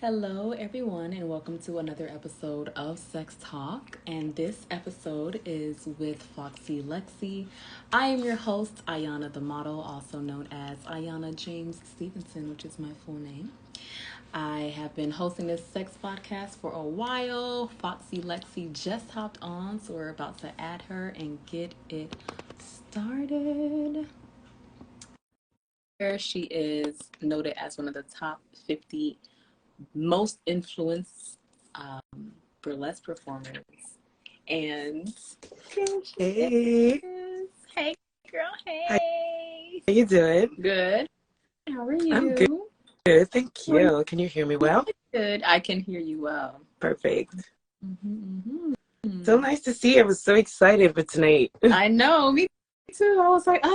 Hello, everyone, and welcome to another episode of Sex Talk. And this episode is with Foxy Lexxi. I am your host, Ayana the model, also known as Ayana James Stevenson, which is my full name. I have been hosting this sex podcast for a while. Foxy Lexxi just hopped on, so we're about to add her and get it started. She is noted as one of the top 50 most influenced burlesque performers. And Hey, hey, girl, how hey. you doing? Good. How are you? I'm good, thank you. Can you hear me well? Good. I can hear you well. Perfect. Mm-hmm, mm-hmm. So nice to see you. I was so excited for tonight. I know, me too. I was like,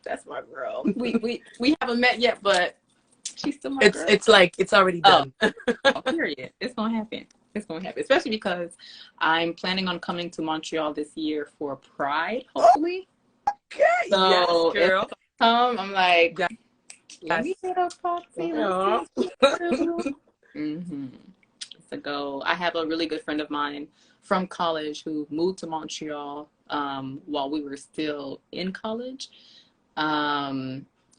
that's my girl. We haven't met yet, but she's still my girl. It's like it's already done. Period. It's gonna happen. It's gonna happen, especially because I'm planning on coming to Montreal this year for Pride, hopefully. Okay, So yes, girl. if I come, I'm like, Yes. let me hit up Foxy. Aw. Mm-hmm. It's a go. I have a really good friend of mine from college who moved to Montreal while we were still in college.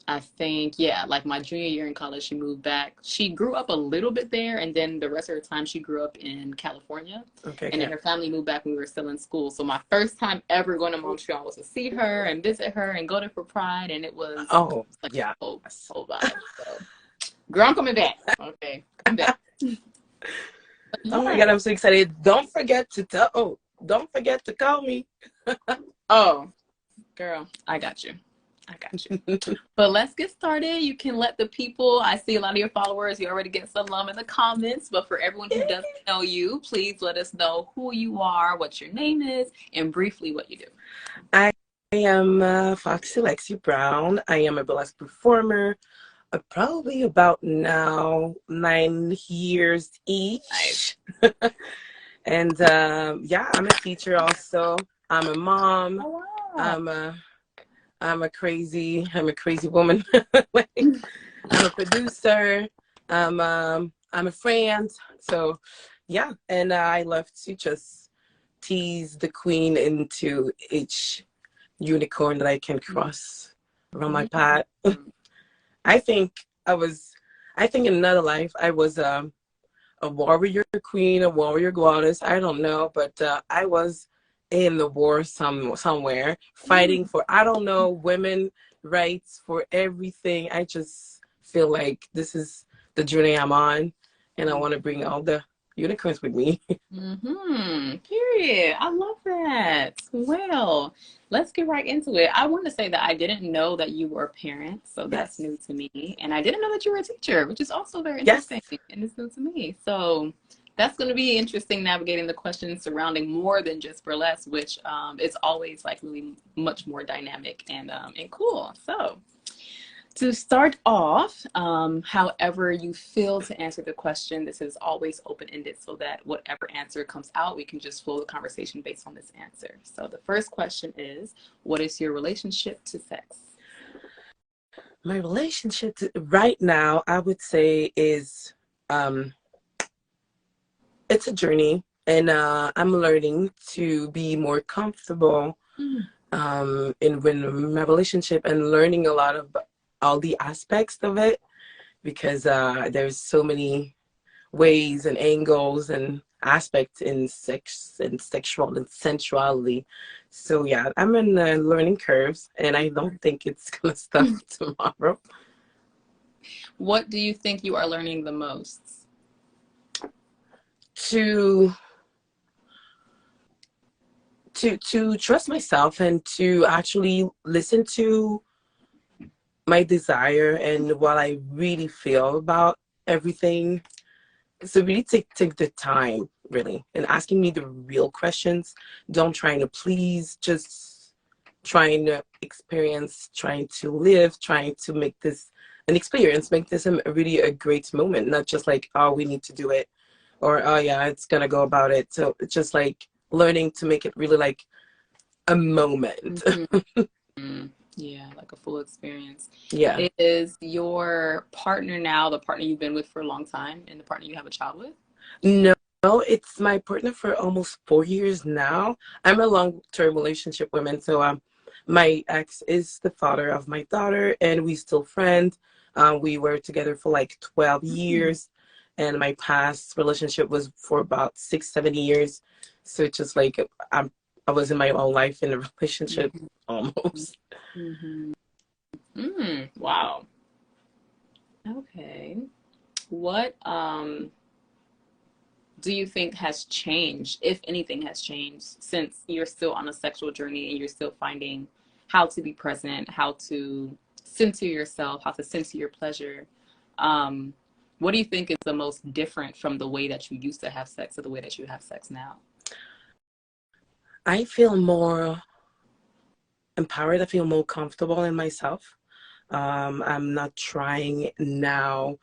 I think, yeah, like my junior year in college, she moved back. She grew up a little bit there, and then the rest of her time, she grew up in California. Okay. And then her family moved back when we were still in school. So my first time ever going to Montreal was to see her and visit her and go there for Pride, and it was like yeah. whole vibe. So, girl, I'm coming back. Okay, come back. Oh my God, I'm so excited. Don't forget to call me. Oh, girl, I got you. But let's get started. You can let the people, I see a lot of your followers, you already get some love in the comments, but for everyone who doesn't know you, please let us know who you are, what your name is, and briefly what you do. I am Foxy Lexxi Brown. I am a burlesque performer. Probably about now 9 years each. Nice. And yeah, I'm a teacher also. I'm a mom. Oh, wow. I'm a crazy woman. Like, I'm a producer. I'm a friend. So yeah, and I love to just tease the queen into each unicorn that I can cross around my path. I think in another life I was a warrior queen, a warrior goddess. I don't know, but I was in the war somewhere fighting for, I don't know, women rights, for everything. I just feel like this is the journey I'm on, and I want to bring all the unicorns with me. Period. I love that. Well, let's get right into it. I want to say that I didn't know that you were a parent, so that's new to me. And I didn't know that you were a teacher, which is also very interesting, and it's new to me. So that's going to be interesting, navigating the questions surrounding more than just burlesque, which is always like really much more dynamic and cool. So to start off, however you feel to answer the question, this is always open-ended so that whatever answer comes out, we can just flow the conversation based on this answer. So the first question is, what is your relationship to sex? My relationship right now, I would say, is it's a journey, and I'm learning to be more comfortable in my relationship, and learning a lot of all the aspects of it, because there's so many ways and angles and aspects in sex and sexual and sensuality. So yeah, I'm in the learning curves, and I don't think it's gonna stop tomorrow. What do you think you are learning the most? To trust myself, and to actually listen to my desire and what I really feel about everything. So really take the time, really, and asking me the real questions. Don't trying to please, just trying to experience, trying to live, trying to make this an experience, make this really a great moment, not just like, oh, we need to do it, or oh yeah, it's gonna go about it. So it's just like learning to make it really like a moment. Yeah, like a full experience. Yeah. Is your partner now the partner you've been with for a long time and the partner you have a child with? No, it's my partner for almost 4 years now. I'm a long-term relationship woman, so my ex is the father of my daughter, and we still friends. We were together for like 12 Mm. years, and my past relationship was for about 6, 7 years. So it's just like I was in my own life in a relationship Mhm. almost. Mhm. Wow. Okay. What do you think has changed, if anything has changed, since you're still on a sexual journey and you're still finding how to be present, how to center yourself, how to center your pleasure? Um, what do you think is the most different from the way that you used to have sex to the way that you have sex now? I feel more empowered. I feel more comfortable in myself. I'm not trying now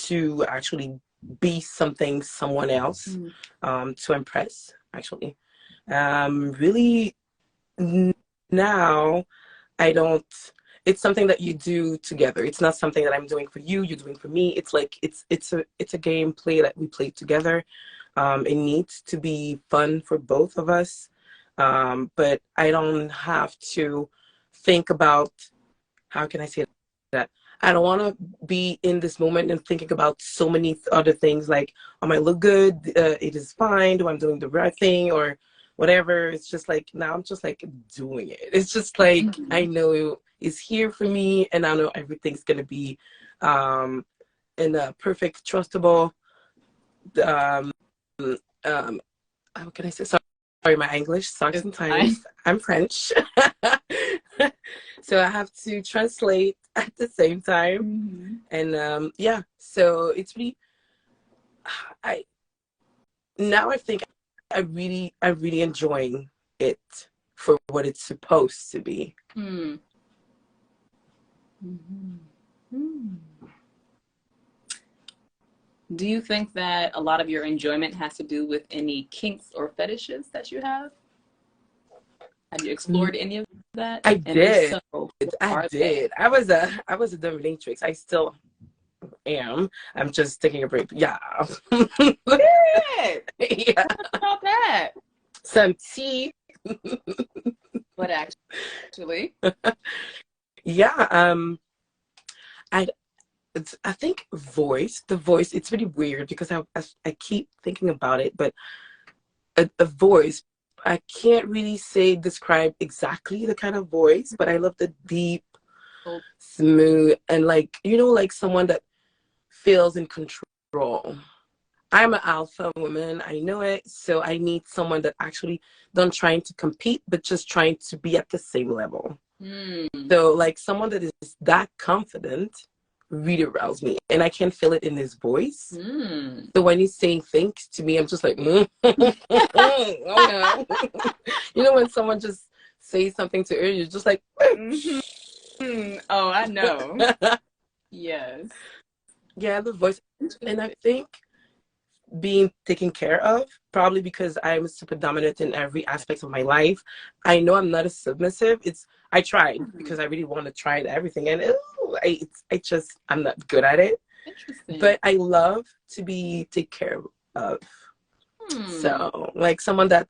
to actually be something someone else Mm. to impress, actually. Really now, I don't, it's something that you do together. It's not something that I'm doing for you, you're doing for me. It's like, it's a game play that we play together. It needs to be fun for both of us. But I don't have to think about, how can I say that? I don't want to be in this moment and thinking about so many other things like, am I look good? It is fine. Do I'm doing the right thing or whatever? It's just like now I'm just like doing it. It's just like I Mhm. know it's here for me, and I know everything's gonna be um, in a perfect, trustable. Um, um, how can I say? Sorry, my English sucks It's fine. sometimes. I'm French. So I have to translate at the same time. Mhm. And yeah, so it's really, I now I think I really enjoying it for what it's supposed to be. Mm. Mhm. Mm. Do you think that a lot of your enjoyment has to do with any kinks or fetishes that you have? Have you Mm, explored any of that? I And if did. so, what I are they? did. I was a dominatrix. I still am. I'm just taking a break. Yeah. Period. Yeah. Tell us about that. Some tea. But actually, Yeah. I I think the voice, it's really weird because I keep thinking about it, but a voice, I can't really say describe exactly the kind of voice, but I love the deep, oh, smooth, and like, like someone that feels in control. I'm an alpha woman, I know it, so I need someone that actually don't trying to compete, but just trying to be at the same level. mm, So like someone that is that confident really aroused me, and I can feel it in his voice. mm. So when he's saying things to me, I'm just like, oh no. When someone just says something to her, you're just like, Mhm. Oh, I know. Yes. yeah, the voice. And I Interesting. think being taken care of, probably because I'm super dominant in every aspect of my life. I know I'm not a submissive. I tried Hmm. because I really want to try everything, and I'm not good at it. Interesting. But I love to be taken care of. Hmm. So like someone that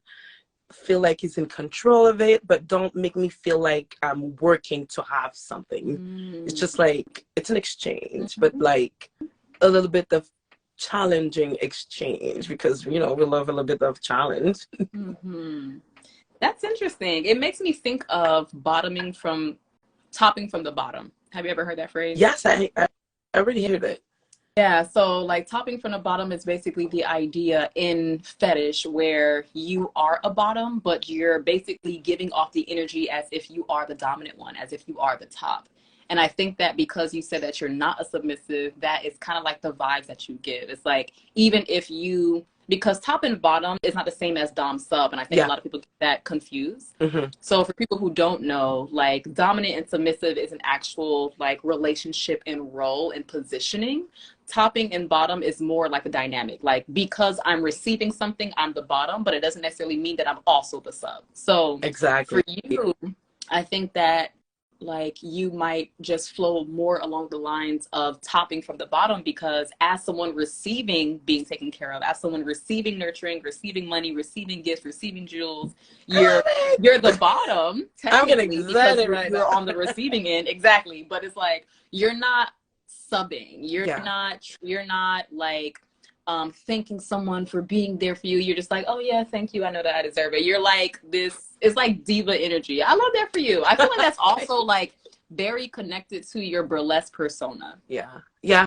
feel like he's in control of it, but don't make me feel like I'm working to have something. It's just Mm. like it's an exchange, but Mhm. like a little bit of challenging exchange because we love a little bit of challenge. Mhm. That's interesting. It makes me think of bottoming from topping from the bottom. Have you ever heard that phrase? Yes, I already heard it. Yeah, so like topping from the bottom is basically the idea in fetish where you are a bottom, but you're basically giving off the energy as if you are the dominant one, as if you are the top. And I think that because you said that you're not a submissive, that is kind of like the vibes that you give. It's like even if you, because top and bottom is not the same as dom sub, and I think a Yeah. lot of people get that confused. Hmm. So for people who don't know, like dominant and submissive is an actual like relationship and role and positioning. Topping and bottom is more like a dynamic. Like because I'm receiving something, I'm the bottom, but it doesn't necessarily mean that I'm also the sub. So for Exactly. you, I think that like you might just flow more along the lines of topping from the bottom, because as someone receiving being taken care of, as someone receiving nurturing, receiving money, receiving gifts, receiving jewels, you're the bottom I'm getting technically, because excited right you're now. on the receiving end. Exactly. But it's like you're not subbing. Yeah. You're not like thanking someone for being there for you. You're just like, oh yeah, thank you. I know that I deserve it. You're like this. It's like diva energy. I love that for you. I feel like that's also like very connected to your burlesque persona. Yeah. Yeah.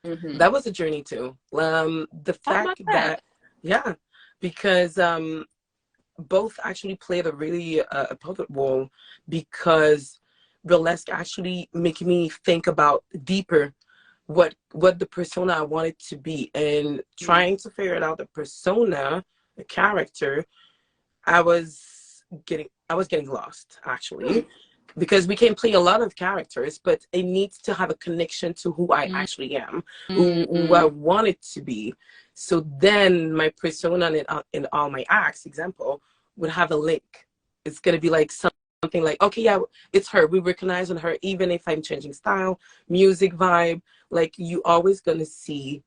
Mm-hmm. That was a journey too. The Talk about fact that. that, yeah, because both actually played a really important role, because burlesque actually making me think about deeper what the persona I wanted to be, and trying to figure it out, the persona, the character. I was getting lost actually, because we can play a lot of characters, but it needs to have a connection to who I actually am, who I Mm-hmm. want it to be. So then my persona in all my acts, example, would have a link. It's going to be like something like, okay, yeah, it's her. We recognize on her, even if I'm changing style, music, vibe. Like, you always going to see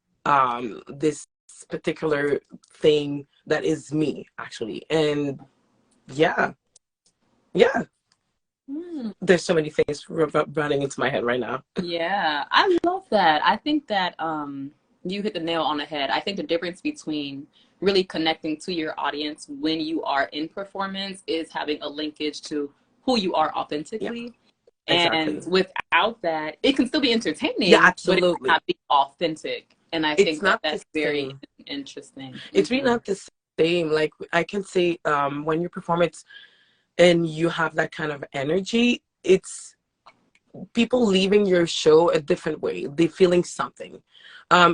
this particular thing that is me, actually. And yeah, yeah. Mm. There's so many things running into my head right now. Yeah, I love that. I think that you hit the nail on the head. I think the difference between really connecting to your audience when you are in performance is having a linkage to who you are Yeah, authentically. And exactly. without that, it can still be Yeah, entertaining, but it might absolutely. not be authentic. And I It's think that not the that's very same. interesting. It's really Hmm. not the same. Like, I can say, when you perform it and you have that kind of energy, it's people leaving your show a different way. They feeling something.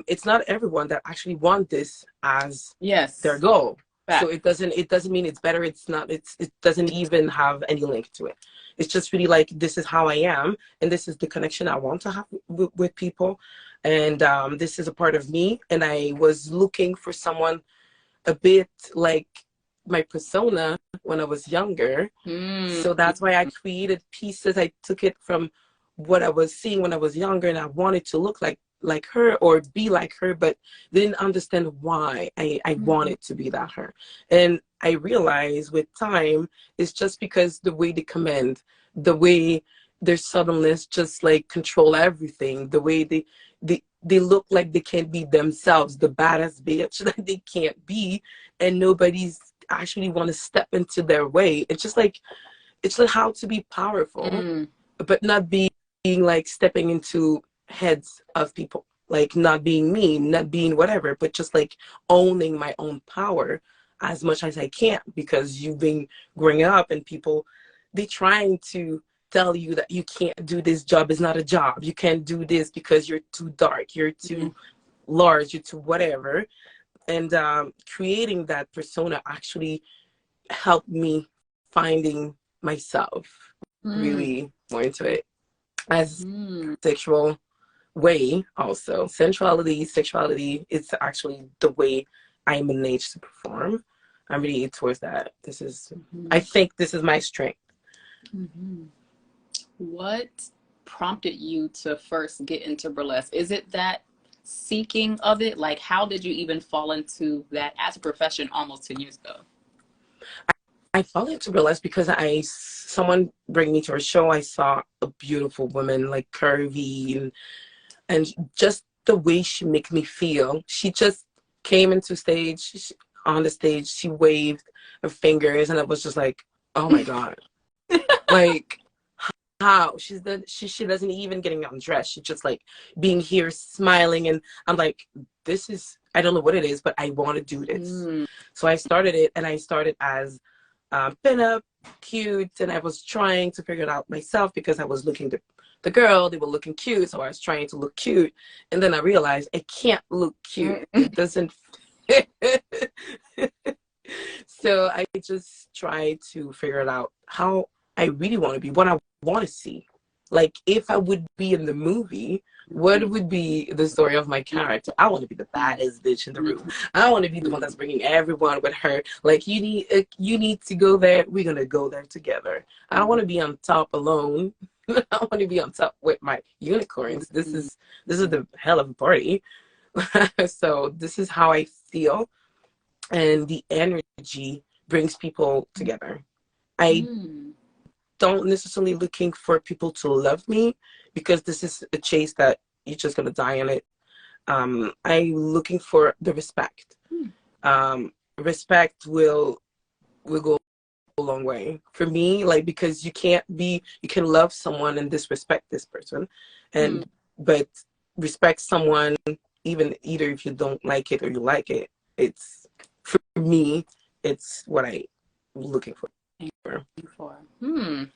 It's not everyone that actually want this as their Yes, goal. So fact. it doesn't mean it's better. It's not. It doesn't even have any link to it. It's just really like, this is how I am, and this is the connection I want to have with people, and this is a part of me. And I was looking for someone a bit like my persona when I was younger. Mm. So that's why I created pieces. I took it from what I was seeing when I was younger, and I wanted to look like her or be like her, but didn't understand why I Mhm. wanted to be that her. And I realized with time, it's just because the way they command, the way their subtleness just like control everything, the way they look like they can't be themselves, the badass bitch that they can't be, and nobody's actually want to step into their way. It's like how to be powerful, Mm. but not being like stepping into heads of people, like not being mean, not being whatever, but just like owning my own power as much as I can, because you've been growing up and people, they trying to tell you that you can't do this job, is not a job, you can't do this because you're too dark, you're Mm. too large, you're too whatever. And creating that persona actually helped me finding myself Mm. really more into it as Mm. sexual way. Also, sensuality, sexuality, it's actually the way I manage to perform. I'm really towards that. This is, I Mhm. think this is my strength. Mhm. What prompted you to first get into burlesque? Is it that seeking of it? Like, how did you even fall into that as a profession almost 10 years ago? I fell into burlesque because someone bring me to a show. I saw a beautiful woman, like curvy, and just the way she make me feel. She just came into stage, on the stage, she waved her fingers, and I was just like, oh my god, like, how she doesn't even getting undressed. She's just like being here, smiling, and I'm like, this is, I don't know what it is, but I want to do this. Mm. So I started it, and I started as pinup, cute, and I was trying to figure it out myself because I was looking the girl, they were looking cute, so I was trying to look cute, and then I realized I can't look cute. Mm. It doesn't fit. So I just try to figure it out how I really want to be, what I want to see. Like, if I would be in the movie, what would be the story of my character? I want to be the baddest bitch in the room. I want to be the one that's bringing everyone with her. Like, you need to go there. We're gonna go there together. I don't want to be on top alone. I want to be on top with my unicorns. This is the hell of a party. So this is how I feel, and the energy brings people together. I don't necessarily looking for people to love me, because this is a chase that you're just gonna die in it. I'm looking for the respect. Respect will go a long way for me, like, because you can love someone and disrespect this person, and but respect someone, either if you don't like it or you like it. It's, for me, it's what I'm looking for.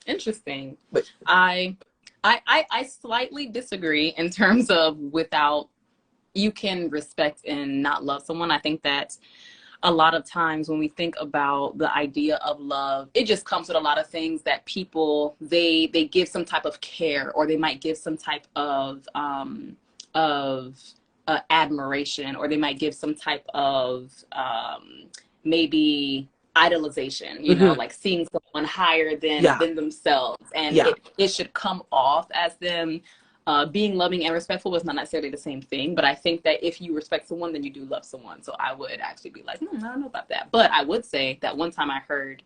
Interesting. But I slightly disagree in terms of you can respect and not love someone. I think that a lot of times when we think about the idea of love, it just comes with a lot of things that people, they give some type of care, or they might give some type of admiration, or they might give some type of maybe idolization, you know, like seeing someone higher than themselves, and it should come off as them being loving and respectful. Was not necessarily the same thing, but I think that if you respect someone, then you do love someone. So I would actually be like, I don't know about that. But I would say that one time I heard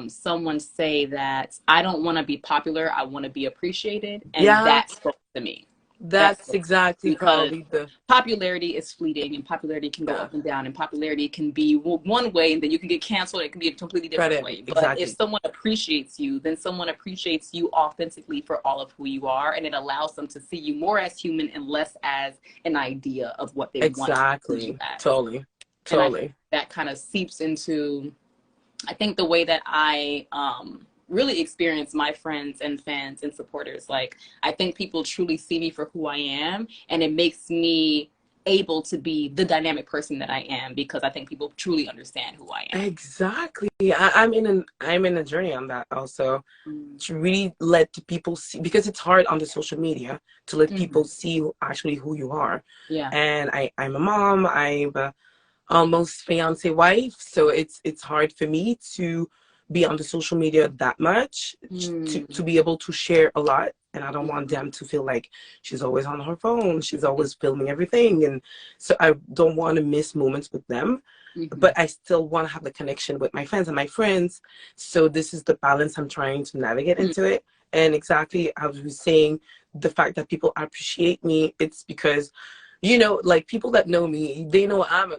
someone say that I don't want to be popular, I want to be appreciated, and that spoke to me. That's exactly probably popularity is fleeting, and popularity can go up and down, and popularity can be one way, and then you can get canceled. It can be a completely different way. But if someone appreciates you, then someone appreciates you authentically for all of who you are, and it allows them to see you more as human and less as an idea of what they want to see you as. Totally. And that kind of seeps into, I think, the way that I really experience my friends and fans and supporters. Like, I think people truly see me for who I am, and it makes me able to be the dynamic person that I am, because I think people truly understand who I am. Exactly. I'm in a journey on that also, to really let people see, because it's hard on the social media to let people see actually who you are. And I'm a mom, I'm a almost fiance wife, so it's hard for me to be on the social media that much, to be able to share a lot. And I don't want them to feel like she's always on her phone, she's always filming everything, and so I don't want to miss moments with them. But I still want to have the connection with my fans and my friends. So this is the balance I'm trying to navigate into it. And exactly, I was saying, the fact that people appreciate me, it's because, you know, like, people that know me, they know I'm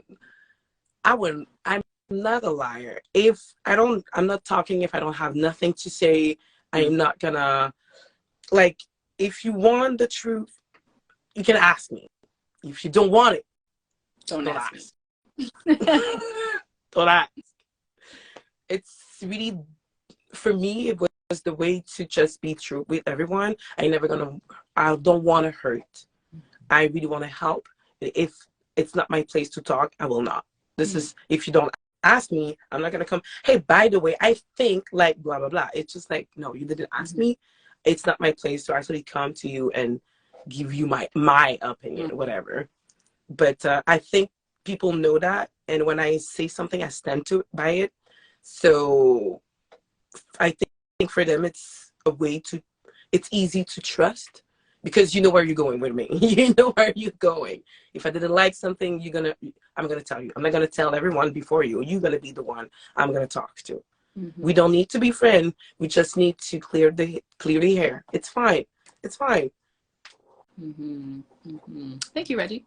not a liar. I'm not talking if I don't have nothing to say. I am not gonna, like, if you want the truth, you can ask me. If you don't want it, don't ask. Don't ask. It's really, for me, it was the way to just be true with everyone. I don't want to hurt. I really want to help. If it's not my place to talk, I will not. This is, if you don't ask me, I'm not gonna come, hey, by the way, I think, like, blah blah blah. It's just like, no, you didn't ask me. It's not my place to actually come to you and give you my opinion, whatever. But I think people know that, and when I say something, I stand by it. So I think for them, it's a way to, it's easy to trust, because you know where you're going with me. You know where you're going. If I didn't like something, I'm gonna tell you. I'm not gonna tell everyone before you. You're gonna be the one I'm gonna talk to. We don't need to be friends. We just need to clear the hair. It's fine. It's fine. Thank you, Reggie.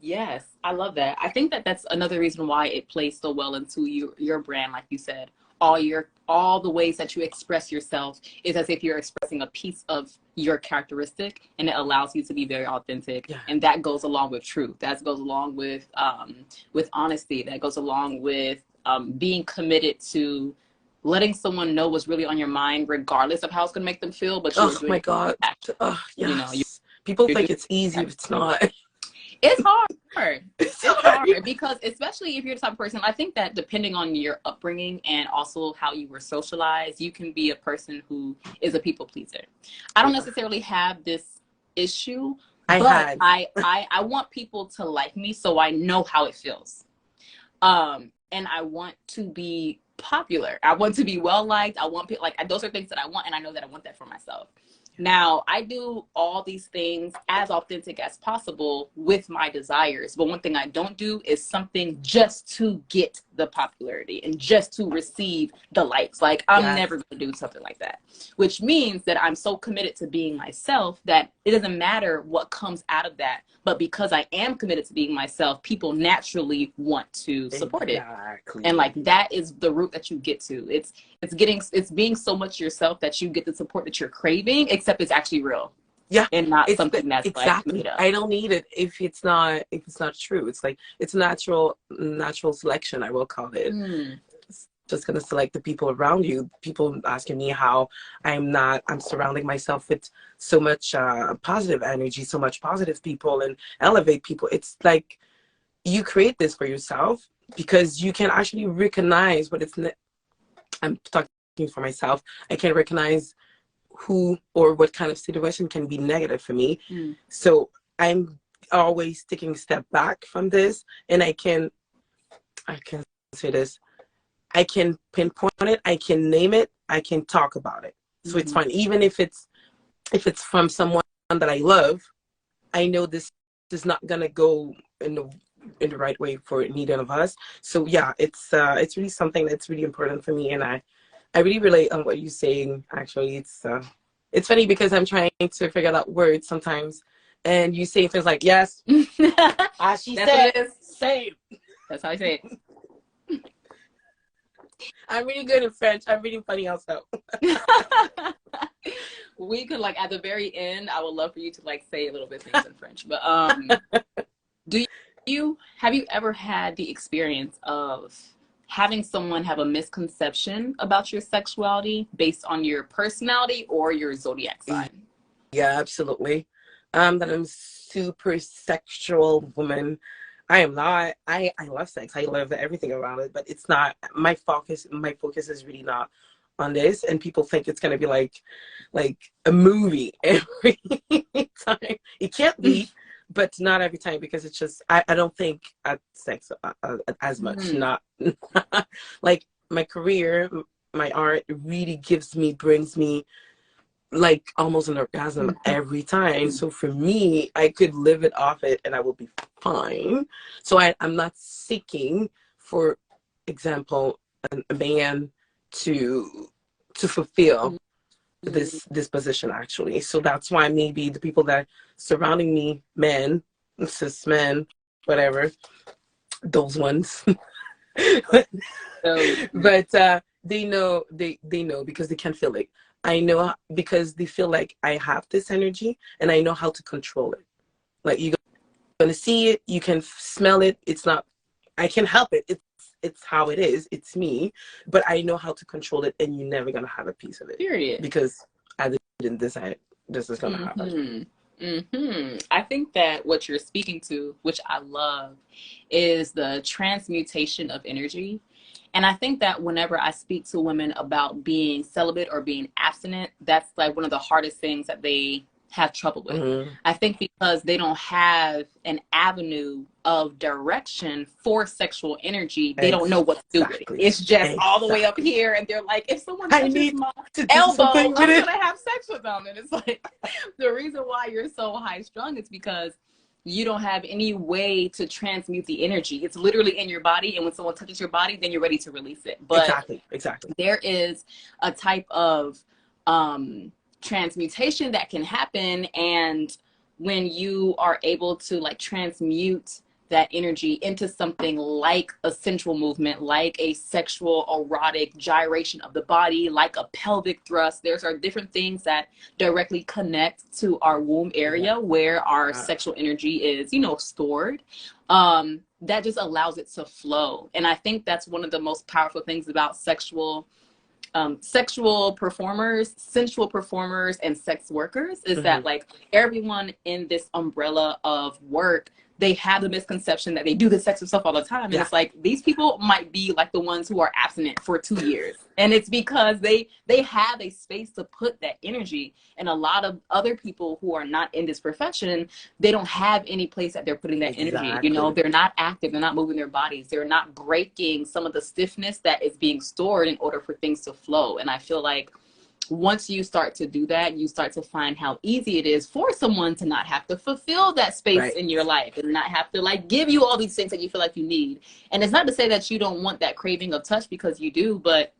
Yes, I love that. I think that that's another reason why it plays so well into your brand. Like you said, all the ways that you express yourself is as if you're expressing a piece of your characteristic, and it allows you to be very authentic. And that goes along with truth. That goes along with honesty. That goes along with being committed to letting someone know what's really on your mind, regardless of how it's going to make them feel. But oh my God, yes. You know, people think it's easy. It's not. It's hard. hard. It's It's hard. hard because, especially if you're the type of person, I think that depending on your upbringing and also how you were socialized, you can be a person who is a people pleaser. I don't necessarily have this issue, but I want people to like me, so I know how it feels. And I want to be popular. I want to be well liked. I want people, like, those are things that I want, and I know that I want that for myself. Now, I do all these things as authentic as possible with my desires. But one thing I don't do is something just to get the popularity and just to receive the likes. Like, I'm never going to do something like that, which means that I'm so committed to being myself that it doesn't matter what comes out of that. But because I am committed to being myself, people naturally want to support it. And like, that is the route that you get to. It's being so much yourself that you get the support that you're craving, except it's actually real. Yeah. And not something that's exactly like made up. I don't need it if it's not true. It's like, it's natural selection, I will call it. It's just gonna select the people around you. People asking me how I'm surrounding myself with so much positive energy, so much positive people, and elevate people. It's like, you create this for yourself because you can actually recognize what I'm talking for myself. I can recognize who or what kind of situation can be negative for me. So I'm always taking a step back from this, and I can say this, I can pinpoint it, I can name it, I can talk about it. So it's fine. Even if it's from someone that I love, I know this is not gonna go in the right way for neither of us. So yeah, it's really something that's really important for me, and I really relate on what you're saying. Actually, it's funny because I'm trying to figure out words sometimes, and you say things like, yes, as she said, same. That's how I say it. I'm really good in French. I'm really funny also. We could, like, at the very end, I would love for you to like say a little bit things in French. But have you ever had the experience of having someone have a misconception about your sexuality based on your personality or your zodiac sign? Yeah, absolutely. That I'm super sexual woman. I am not. I love sex. I love everything around it, but it's not my focus. My focus is really not on this, and people think it's gonna be like a movie every time. It can't be, but not every time, because it's just I don't think at sex as much. Not like my career, my art really brings me like almost an orgasm every time. So for me, I could live it off it and I will be fine. So I'm not seeking, for example, a man to fulfill this position, actually. So that's why maybe the people that surrounding me, men, cis men, whatever, those ones. But they know because they can feel it. I know because they feel like I have this energy and I know how to control it. Like, you're gonna see it, you can smell it. It's not, I can help it. It's how it is. It's me, but I know how to control it, and you're never gonna have a piece of it. Period. Because I didn't decide this is gonna happen. I think that what you're speaking to, which I love, is the transmutation of energy. And I think that whenever I speak to women about being celibate or being abstinent, that's like one of the hardest things that they have trouble with. I think because they don't have an avenue of direction for sexual energy, they don't know what to do with it. It's just all the way up here, and they're like, if someone touches my elbow, I'm gonna have sex with them. And it's like, the reason why you're so high strung is because you don't have any way to transmute the energy. It's literally in your body, and when someone touches your body, then you're ready to release it. But exactly. There is a type of transmutation that can happen, and when you are able to like transmute that energy into something like a sensual movement, like a sexual erotic gyration of the body, like a pelvic thrust, there's are different things that directly connect to our womb area where our sexual energy is, you know, stored. That just allows it to flow. And I think that's one of the most powerful things about sexual performers, sensual performers, and sex workers is that like everyone in this umbrella of work they have the misconception that they do the sexual stuff all the time. And it's like, these people might be like the ones who are abstinent for 2 years. And it's because they have a space to put that energy. And a lot of other people who are not in this profession, they don't have any place that they're putting that energy. You know, they're not active. They're not moving their bodies. They're not breaking some of the stiffness that is being stored in order for things to flow. And I feel like once you start to do that, you start to find how easy it is for someone to not have to fulfill that space in your life and not have to like give you all these things that you feel like you need. And it's not to say that you don't want that craving of touch, because you do, but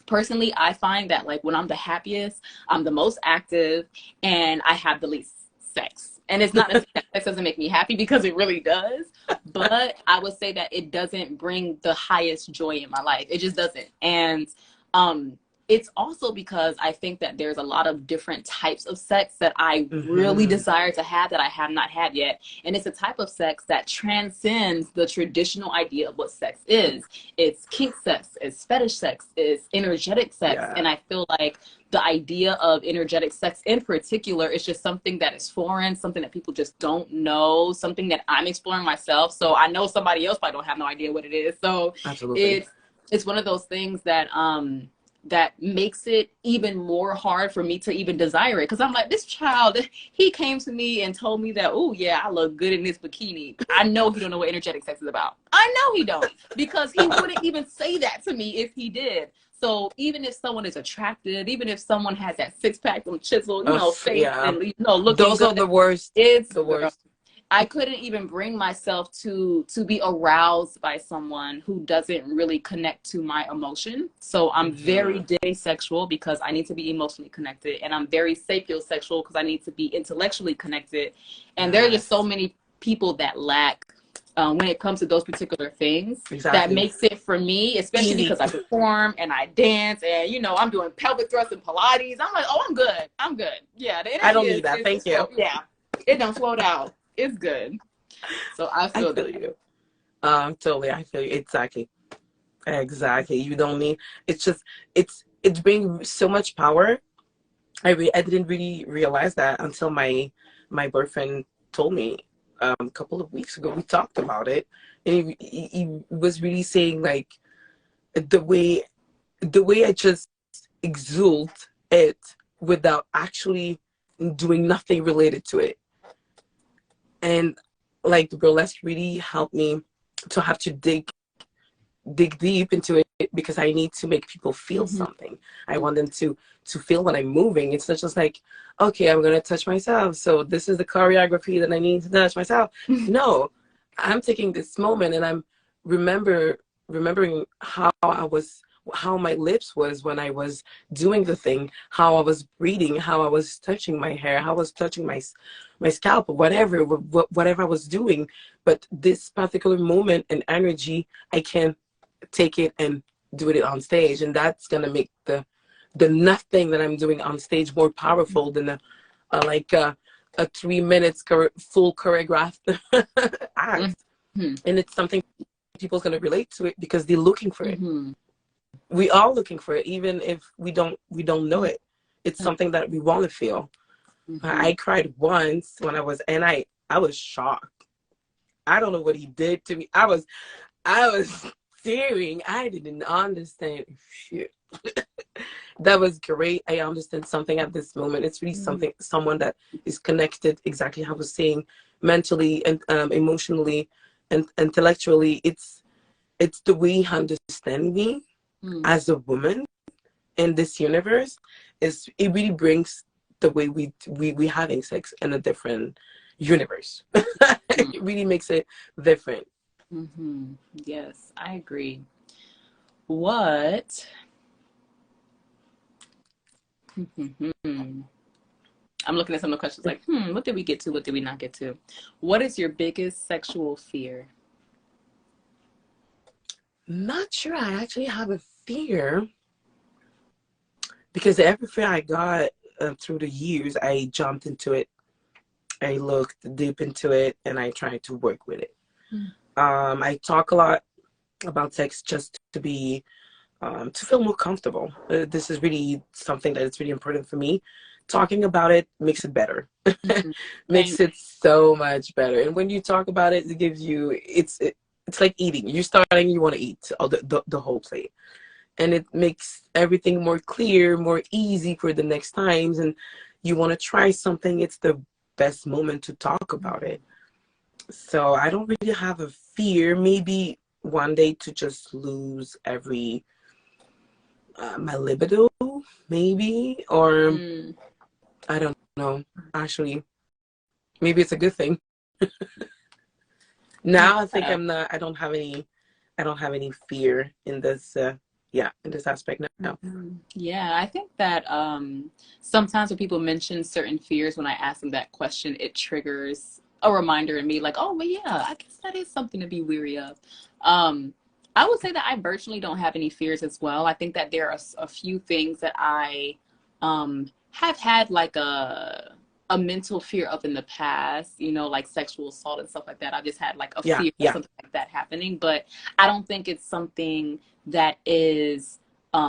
personally, I find that like when I'm the happiest, I'm the most active, and I have the least sex. And it's not that sex doesn't make me happy, because it really does, but I would say that it doesn't bring the highest joy in my life. It just doesn't. And it's also because I think that there's a lot of different types of sex that I really desire to have that I have not had yet. And it's a type of sex that transcends the traditional idea of what sex is. It's kink sex, it's fetish sex, it's energetic sex. And I feel like the idea of energetic sex in particular is just something that is foreign, something that people just don't know, something that I'm exploring myself. So I know somebody else probably don't have no idea what it is. So it's one of those things that that makes it even more hard for me to even desire it. Because I'm like, this child, he came to me and told me that, oh yeah, I look good in this bikini. I know he don't know what energetic sex is about. I know he don't, because he wouldn't even say that to me if he did. So even if someone is attractive, even if someone has that six-pack, them chiseled, you know, face, and, you know, looking those good, are the worst. It's the worst. I couldn't even bring myself to be aroused by someone who doesn't really connect to my emotion. So I'm very demisexual because I need to be emotionally connected, and I'm very sapiosexual because I need to be intellectually connected. And there are just so many people that lack when it comes to those particular things. That makes it for me, especially because I perform and I dance, and you know, I'm doing pelvic thrust and Pilates. I'm like, oh, I'm good. Yeah, the energy I don't need that. Thank you. Yeah, it don't slow down. It's good. So I feel you. Totally. I feel you. Exactly. You don't need, it's just, it's bringing so much power. I didn't really realize that until my boyfriend told me a couple of weeks ago. We talked about it, and he was really saying like the way I just exult it without actually doing nothing related to it. And like the burlesque really helped me to have to dig deep into it, because I need to make people feel something. I want them to feel when I'm moving. It's not just like, okay, I'm gonna touch myself, so this is the choreography that I need to touch myself. No, I'm taking this moment and I'm remembering how my lips was when I was doing the thing, how I was breathing, how I was touching my hair, how I was touching my scalp, or whatever I was doing. But this particular moment and energy, I can take it and do it on stage, and that's gonna make the nothing that I'm doing on stage more powerful than a 3 minutes full choreographed act. And it's something people's gonna relate to it because they're looking for it. We are looking for it, even if we don't know it. It's something that we want to feel. I cried once when I was shocked. I don't know what he did to me. I was tearing. I didn't understand shit. That was great. I understand something at this moment. It's really someone that is connected, exactly how I was saying, mentally and emotionally and intellectually. It's the way he understands me as a woman in this universe. It really brings the way we having sex in a different universe. It really makes it different. Yes, I agree. What I'm looking at some of the questions like, what did we get to? What did we not get to? What is your biggest sexual fear? Not sure I actually have a fear, because every fear I got through the years, I jumped into it. I looked deep into it and I tried to work with it. I talk a lot about sex just to be to feel more comfortable. This is really something that is really important for me, talking about it makes it better. Mhm. Makes And it so much better. And when you talk about it, it gives you, it's like eating. You're starting, you want to eat all the whole plate. And it makes everything more clear, more easy for the next times. And you want to try something, it's the best moment to talk about it. So I don't really have a fear. Maybe one day to just lose every my libido, maybe, or mm, I don't know. Actually, maybe it's a good thing. Now I think yeah. I'm not. I don't have any fear in this. Yeah, in this aspect now. Mhm. Yeah, I think that sometimes when people mention certain fears, when I ask them that question, it triggers a reminder in me, like, oh, well, yeah, I guess that is something to be weary of. Um, I would say that I virtually don't have any fears as well. I think that there are a few things that I have had like a mental fear of in the past, you know, like sexual assault and stuff like that. I just had like a Yeah, fear of yeah. something like that happening, but I don't think it's something that is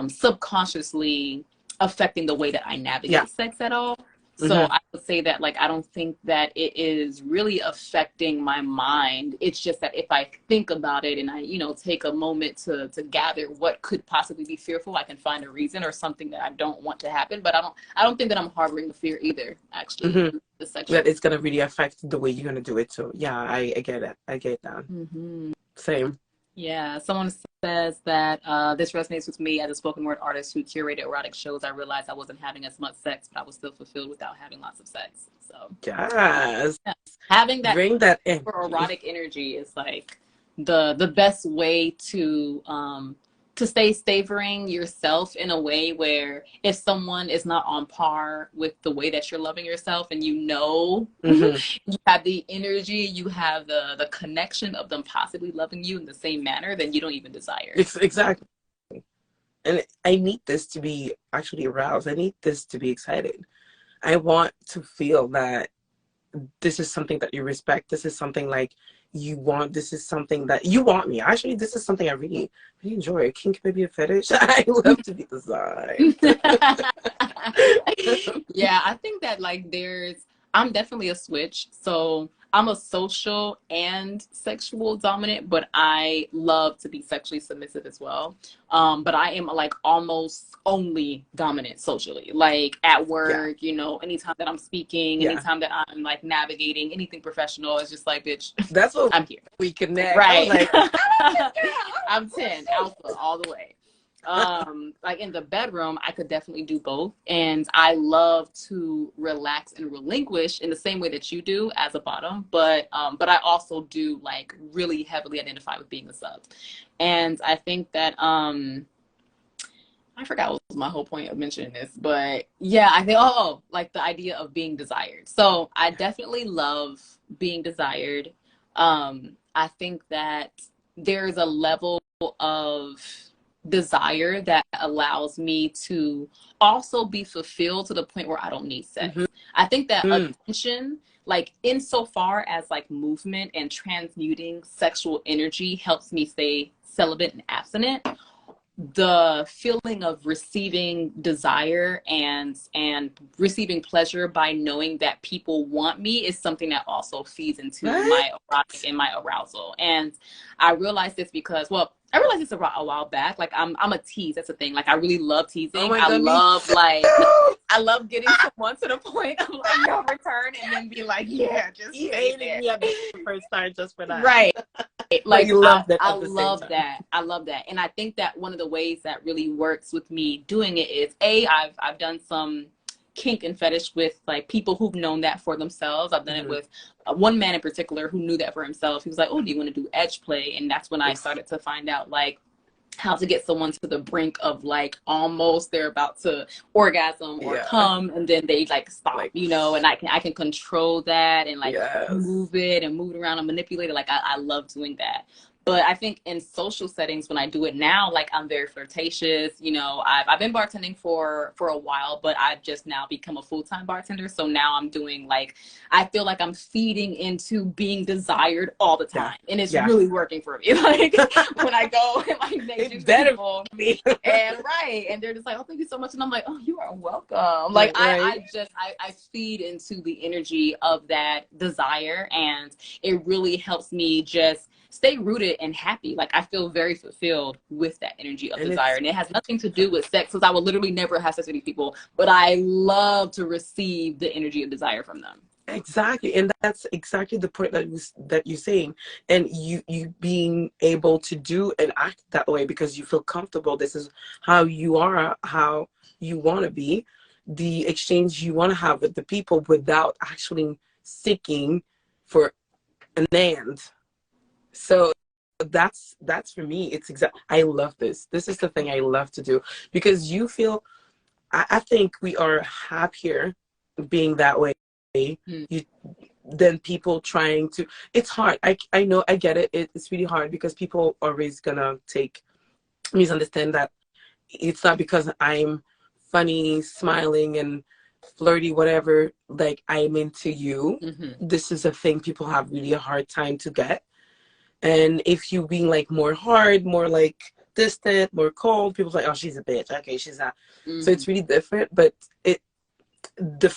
subconsciously affecting the way that I Yeah. navigate sex at all. So Hmm. I would say that like I don't think that it is really affecting my mind. It's just that if I think about it and I, you know, take a moment to gather what could possibly be fearful, I can find a reason or something that I don't want to happen. But I don't think that I'm harboring the fear either, actually, Hmm. the That sexual. it's gonna really affect the way you're gonna do it. So yeah, I get it. I get that. Mm-hmm. Same. Yeah, someone says that this resonates with me as a spoken word artist who curated erotic shows. I realized I wasn't having as much sex, but I was still fulfilled without having lots of sex. So, Yes. yeah, having that Bring that in. erotic energy is like the best way to stay savoring yourself in a way where if someone is not on par with the way that you're loving yourself and you know Hmm. you have the energy, you have the connection of them possibly loving you in the same manner, then you don't even desire it. Exactly. And I need this to be actually aroused. I need this to be excited. I want to feel that this is something that you respect. This is something like you want. This is something that you want me. Actually, this is something I really, really enjoy. A kink, maybe a fetish. I love to be designed. Yeah, I think that like I'm definitely a switch. So I'm a social and sexual dominant, but I love to be sexually submissive as well. But I am like almost only dominant socially, like at Yeah, work, you know, anytime that I'm speaking, yeah. anytime that I'm like navigating anything professional, it's just like, bitch, That's what I'm here. we connect. I was Right. like, I'm 10 alpha all the way. Like in the bedroom, I could definitely do both. And I love to relax and relinquish in the same way that you do as a bottom, but I also do like really heavily identify with being a sub. And I think that I forgot what was my whole point of mentioning this, but yeah, I think like the idea of being desired. So I definitely love being desired. I think that there's a level of desire that allows me to also be fulfilled to the point where I don't need mhm, sex. I think that mm, attention, like insofar as like movement and transmuting sexual energy helps me stay celibate and abstinent, the feeling of receiving desire and receiving pleasure by knowing that people want me is something that also feeds into right? my erotic and my arousal. And I realized this because, well, I realized this a while back. Like I'm a tease. That's the thing. Like I really love Oh teasing. my I God, me love like too. I love getting someone to the point of like no return and then be like, yeah, just You stay hated there. me at the first time just for that. Right. But Like you I, loved it I at the same love time. that. I love that. And I think that one of the ways that really works with me doing it is I've done some kink and fetish with like people who've known that for themselves. I've done it Hmm. with one man in particular who knew that for himself. He was like, "Oh, do you want to do edge play?" And that's when I Yes. started to find out like how to get someone to the brink of like almost they're about to orgasm or Yeah. come and then they like stop, Like, you know, and I can control that and like yes. move it and move it around and manipulate it. Like I love doing that. But I think in social settings, when I do it now, like I'm very flirtatious. You know, I've been bartending for a while, but I've just now become a full-time bartender. So now I'm doing like, I feel like I'm feeding into being desired all the Yeah. time, and it's Yeah. really working for me. Like when I go and like next to people, and right, and they're just like, "Oh, thank you so much," and I'm like, "Oh, you are welcome." Like Right. I feed into the energy of that desire, and it really helps me just stay rooted and happy. Like I feel very fulfilled with that energy of And desire. it's And it has nothing to do with sex, because I would literally never have sex with these people, but I love to receive the energy of desire from them. exactly, and that's exactly the point that you're saying, and you being able to do and act that way because you feel comfortable. This is how you are, how you want to be, the exchange you want to have with the people without actually seeking for an end. So that's for me. It's exact. I love this. This is the thing I love to do because you feel. I think we are happier being that way. Mm. You than people trying to. It's hard. I know. I get it. It's really hard because people are always gonna misunderstand that it's not because I'm funny, smiling, and flirty, whatever. Like I'm into you. Mm-hmm. This is a thing people have really a hard time to get. And if you being like more hard, more like distant, more cold, people's like, oh, she's a bitch. Okay, she's not. So Mm-hmm. it's really different. But the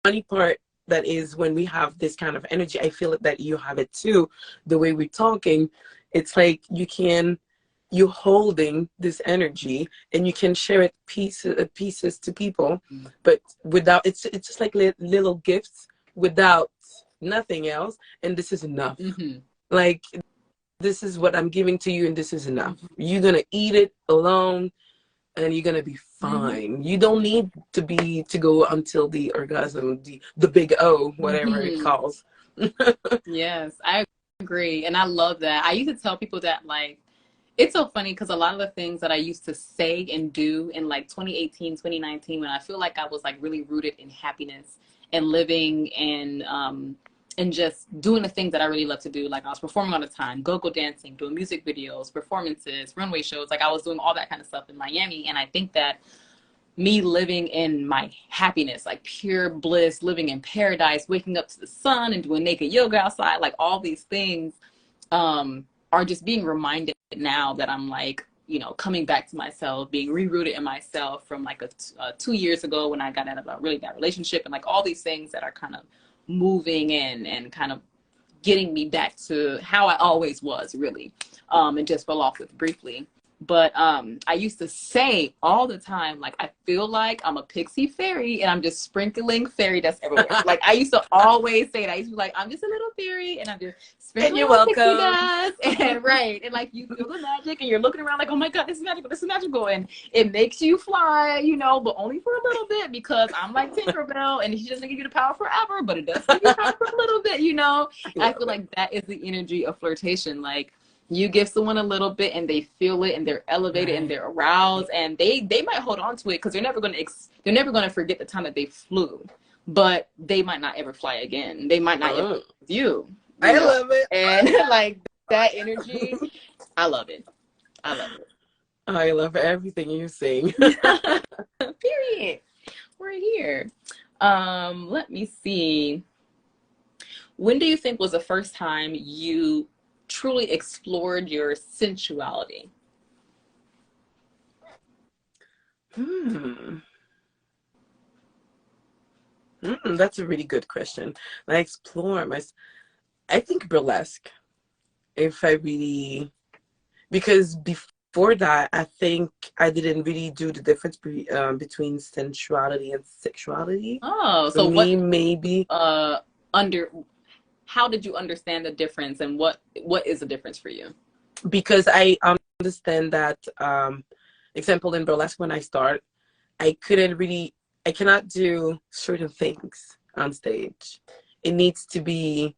funny part that is when we have this kind of energy, I feel that you have it too. The way we're talking, it's like you're holding this energy and you can share it pieces to people, but without it's just like little gifts without nothing else, and this is enough. Mm-hmm. Like this is what I'm giving to you, and this is enough. Mm-hmm. You're gonna eat it alone, and you're gonna be Mm-hmm. fine. You don't need to go until the orgasm, the big O, whatever it Mm-hmm. calls. Yes, I agree. And I love that. I used to tell people that, like, it's so funny because a lot of the things that I used to say and do in like 2018, 2019, when I feel like I was like really rooted in happiness and living and just doing the things that I really love to do. Like I was performing all the time, go-go dancing, doing music videos, performances, runway shows. Like I was doing all that kind of stuff in Miami. And I think that me living in my happiness, like pure bliss, living in paradise, waking up to the sun and doing naked yoga outside, like all these things are just being reminded now that I'm like, you know, coming back to myself, being rerooted in myself from like 2 years ago when I got out of a really bad relationship, and like all these things that are kind of moving in and kind of getting me back to how I always was, really, and just fell off with briefly. But I used to say all the time, like, I feel like I'm a pixie fairy and I'm just sprinkling fairy dust everywhere. Like, I used to always say that. I used to be like, I'm just a little fairy and I'm just And sprinkling you're little pixie welcome. dust. And right. And like, you feel the magic and you're looking around like, oh my God, this is magical. This is magical. And it makes you fly, you know, but only for a little bit, because I'm like Tinkerbell and she doesn't give you the power forever, but it does give you power for a little bit, you know? I feel like that is the energy of flirtation. Like, you give someone a little bit and they feel it and they're elevated and Right. they're aroused, and they might hold on to it because they're never going to forget the time that they flew, but they might not ever fly again. They might not ever Oh, with you, you I know. love it. And like that energy, I love it. I love I love everything you're saying. it. Period. We're here. Let me see. When do you think was the first time you truly explored your sensuality? Hmm. That's a really good question. I explore I think burlesque. If I really, because before that, I think I didn't really do the difference between sensuality and sexuality. Oh, For so what me, maybe under how did you understand the difference, and what is the difference for you? because I understand that, example in burlesque, when I start, I couldn't really, I cannot do certain things on stage. It needs to be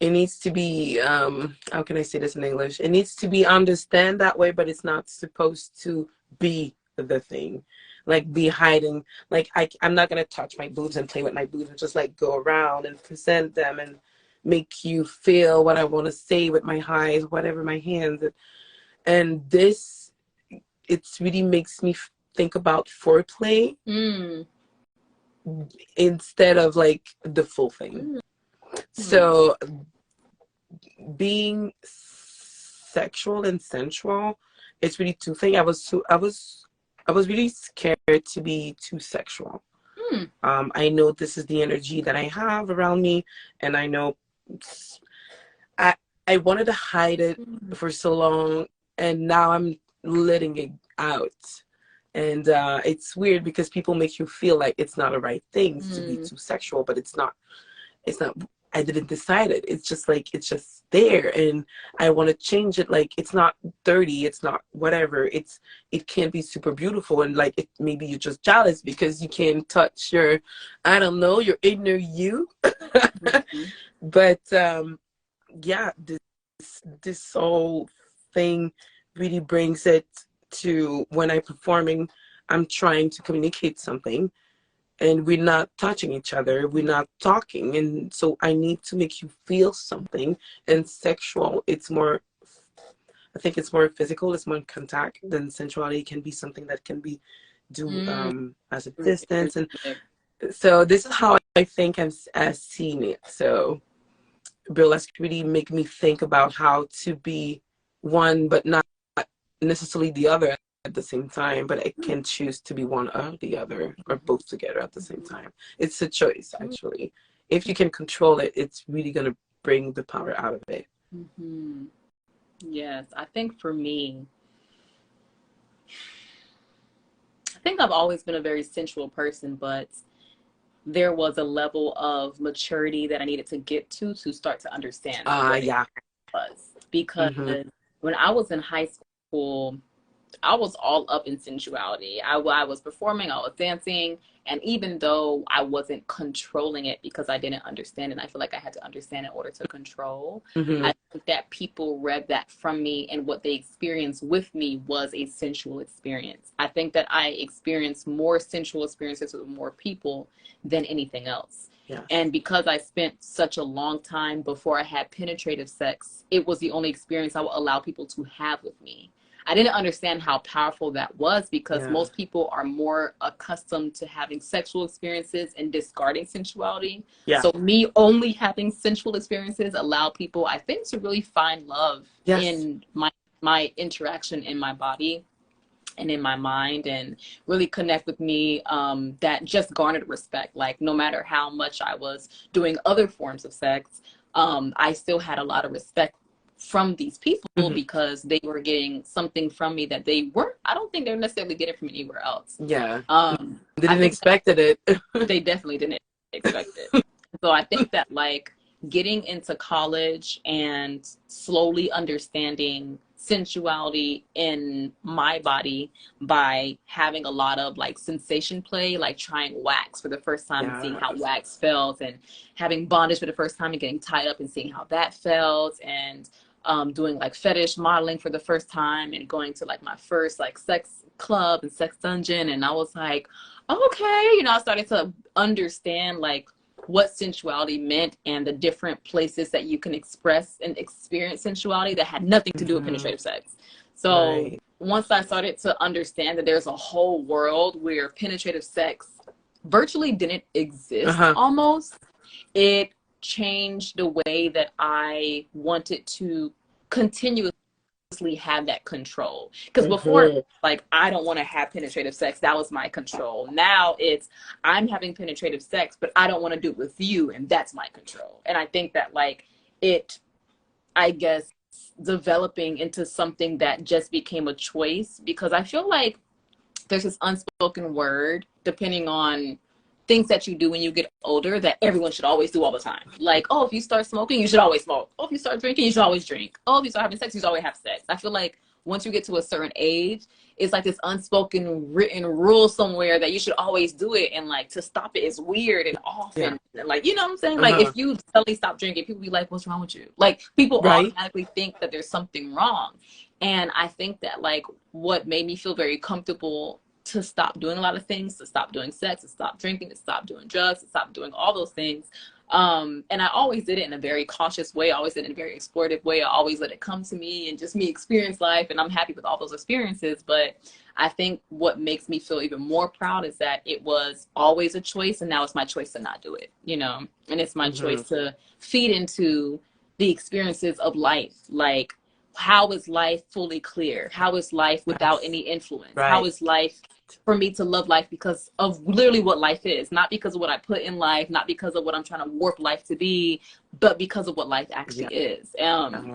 how can I say this in English? It needs to be understand that way, but it's not supposed to be the thing. Like be hiding. Like I'm not gonna touch my boobs and play with my boobs and just like go around and present them and make you feel what I want to say with my eyes, whatever, my hands. And this, it really makes me think about foreplay instead of like the full thing. So being sexual and sensual, it's really two things. I was really scared to be too sexual. I know this is the energy that I have around me, and I know I wanted to hide it for so long, and now I'm letting it out. And it's weird because people make you feel like it's not a right thing to be too sexual, but it's not. It's not. I didn't decide it. It's just like, it's just there, and I want to change it. Like, it's not dirty. It's not whatever. It can be super beautiful, and like, maybe you're just jealous because you can't touch your, I don't know, your inner you. But yeah, this whole thing really brings it to when I'm performing, I'm trying to communicate something, and we're not touching each other, we're not talking, and so I need to make you feel something. And sexual, it's more, I think it's more physical, it's more contact, than sensuality can be something that can be as a distance. And so this is how I think I've seen it. So burlesque really make me think about how to be one but not necessarily the other at the same time, but I can choose to be one or the other, or both together at the same time. It's a choice, actually. If you can control it, it's really going to bring the power out of it. Yes, I think for me, I think I've always been a very sensual person, but there was a level of maturity that I needed to get to start to understand what it was. Because when I was in high school, I was all up in sensuality. I was performing, I was dancing, and even though I wasn't controlling it because I didn't understand it, I feel like I had to understand in order to control. I think that people read that from me, and what they experienced with me was a sensual experience. I think that I experienced more sensual experiences with more people than anything else. And because I spent such a long time before I had penetrative sex, it was the only experience I would allow people to have with me. I didn't understand how powerful that was because most people are more accustomed to having sexual experiences and discarding sensuality. So me only having sensual experiences allow people, I think, to really find love in my interaction in my body and in my mind, and really connect with me, that just garnered respect. Like, no matter how much I was doing other forms of sex, I still had a lot of respect from these people because they were getting something from me that they weren't, I don't think they're necessarily getting from anywhere else. They didn't expect it. They definitely didn't expect it. So I think that, like, getting into college and slowly understanding sensuality in my body by having a lot of like sensation play, like trying wax for the first time and seeing how wax felt, and having bondage for the first time and getting tied up and seeing how that felt, and doing like fetish modeling for the first time, and going to like my first like sex club and sex dungeon. And I was like, okay, you know, I started to understand like what sensuality meant and the different places that you can express and experience sensuality that had nothing to do with penetrative sex. So once I started to understand that there's a whole world where penetrative sex virtually didn't exist almost, it changed the way that I wanted to continuously have that control. Because before, like, I don't want to have penetrative sex, that was my control. Now it's, I'm having penetrative sex, but I don't want to do it with you, and that's my control. And I think that, like, it, I guess, developing into something that just became a choice, because I feel like there's this unspoken word, depending on things that you do when you get older, that everyone should always do all the time. Like, oh, if you start smoking, you should always smoke. Oh, if you start drinking, you should always drink. Oh, if you start having sex, you should always have sex. I feel like once you get to a certain age, it's like this unspoken written rule somewhere that you should always do it, and like to stop it is weird and off, and like, you know what I'm saying? Like, if you suddenly stop drinking, people be like, what's wrong with you? Like, people automatically think that there's something wrong. And I think that, like, what made me feel very comfortable to stop doing a lot of things, to stop doing sex, to stop drinking, to stop doing drugs, to stop doing all those things, And I always did it in a very cautious way. I always did it in a very explorative way. I always let it come to me and just me experience life. And I'm happy with all those experiences. But I think what makes me feel even more proud is that it was always a choice. And now it's my choice to not do it, you know, and it's my choice to feed into the experiences of life. Like, how is life fully clear? How is life without any influence? How is life for me to love life because of literally what life is, not because of what I put in life, not because of what I'm trying to warp life to be, but because of what life actually is.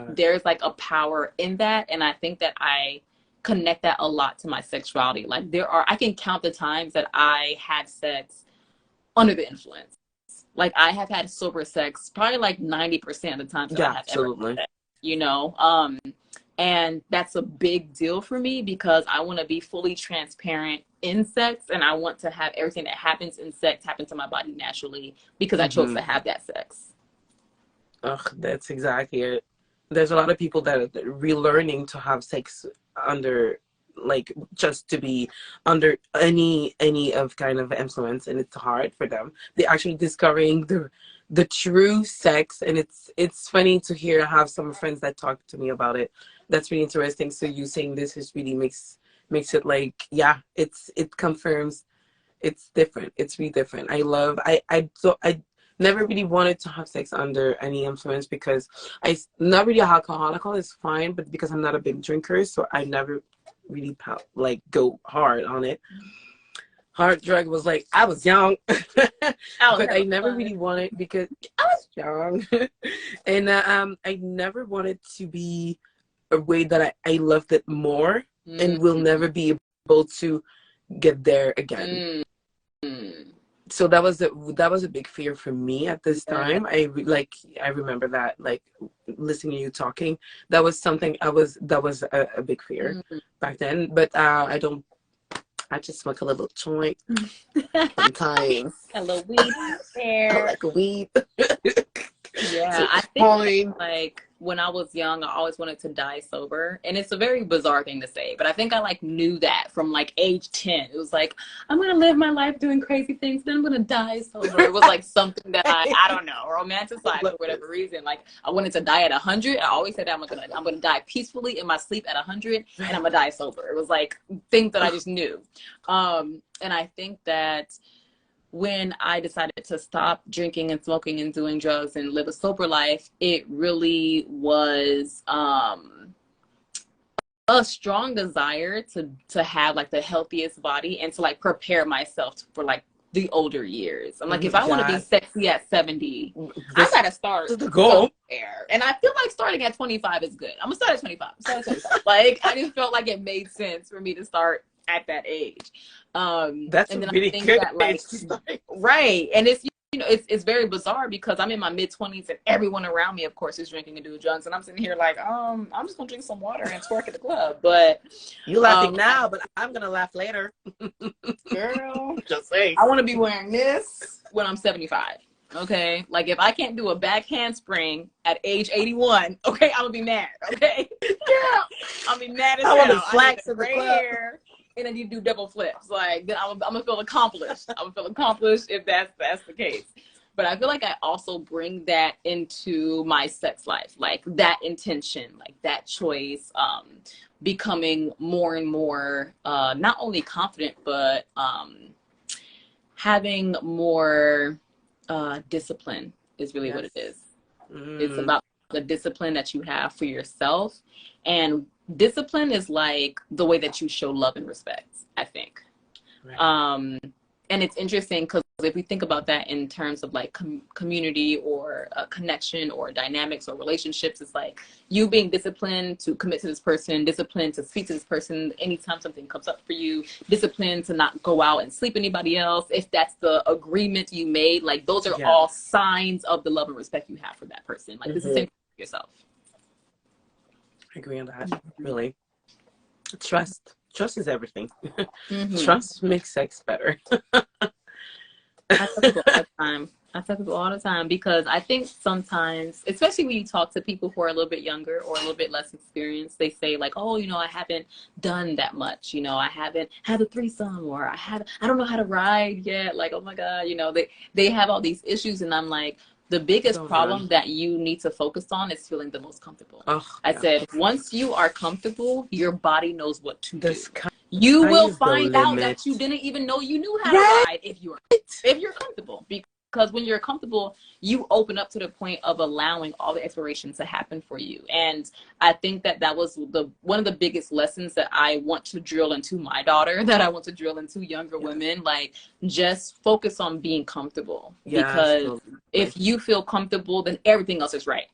There's like a power in that. And I think that I connect that a lot to my sexuality. Like I can count the times that I had sex under the influence. Like I have had sober sex probably like 90% of the times that I have ever had sex, you know? And that's a big deal for me because I want to be fully transparent in sex, and I want to have everything that happens in sex happen to my body naturally because I chose to have that sex. Ugh, that's exactly it. There's a lot of people that are relearning to have sex under, like, just to be under any of kind of influence, and it's hard for them. They're actually discovering the true sex, and it's funny to hear. I have some friends that talk to me about it. That's really interesting. So you saying this is really makes it like, yeah, it confirms it's different. It's really different. I never really wanted to have sex under any influence because not really alcohol. Alcohol is fine, but because I'm not a big drinker, so I never really like go hard on it. Hard drug was like, I was young, but I never really wanted because I was young. And I never wanted to be a way that I loved it more and will never be able to get there again. So that was a big fear for me at this time. I remember that, like, listening to you talking, that was something that was a big fear back then. But I just smoke a little joint sometimes. A little weed there. I like a weed. Yeah, so I think like when I was young, I always wanted to die sober, and it's a very bizarre thing to say, but I think I like knew that from like age 10. It was like, I'm gonna live my life doing crazy things, then I'm gonna die sober. It was like something that I don't know, romanticized for whatever reason. Like I wanted to die at 100. I always said that I'm gonna die peacefully in my sleep at 100, and I'm gonna die sober. It was like things that I just knew, and I think that when I decided to stop drinking and smoking and doing drugs and live a sober life, it really was a strong desire to have like the healthiest body and to like prepare myself for like the older years. I'm like, if I want to be sexy at 70, I gotta start the goal. Somewhere. And I feel like starting at 25 is good. I'm gonna start at 25. Like I just felt like it made sense for me to start at that age. That's and then really I think good that, like, right. And it's, you know, it's very bizarre because I'm in my mid-20s and everyone around me, of course, is drinking and doing drugs, and I'm sitting here like, I'm just gonna drink some water and twerk at the club. But you laughing now, but I'm gonna laugh later. Girl, just saying. I want to be wearing this when I'm 75. Okay, like if I can't do a back handspring at age 81, okay, I'm gonna be mad. Okay, girl, I'll be mad as hell. I want to flex in the club. Hair, and then you do double flips. Like then I'm gonna feel accomplished. I'm gonna feel accomplished if that's the case. But I feel like I also bring that into my sex life, like that intention, like that choice, becoming more and more not only confident, but having more discipline is really what it is. It's about the discipline that you have for yourself, and discipline is like the way that you show love and respect, I think. And it's interesting because if we think about that in terms of like community or connection or dynamics or relationships, it's like you being disciplined to commit to this person, disciplined to speak to this person anytime something comes up for you, disciplined to not go out and sleep with anybody else if that's the agreement you made. Like those are all signs of the love and respect you have for that person. Like this is the same for yourself. I agree on that. Really. Trust is everything. Trust makes sex better. I tell people all the time. I tell people all the time because I think sometimes, especially when you talk to people who are a little bit younger or a little bit less experienced, they say like, oh, you know, I haven't done that much. You know, I haven't had a threesome, or I don't know how to ride yet. Like, oh my God, you know, they have all these issues. And I'm like, the biggest Go on. problem that you need to focus on is feeling the most comfortable. Oh, I yeah. said, once you are comfortable, your body knows what to The do. sky You will is the find out limit. that you didn't even know you knew how to Right? ride if you're comfortable. Because when you're comfortable, you open up to the point of allowing all the exploration to happen for you. And I think that that was one of the biggest lessons that I want to drill into my daughter, that I want to drill into younger women. Like, just focus on being comfortable. Yes, Because totally. if you feel comfortable, then everything else is right.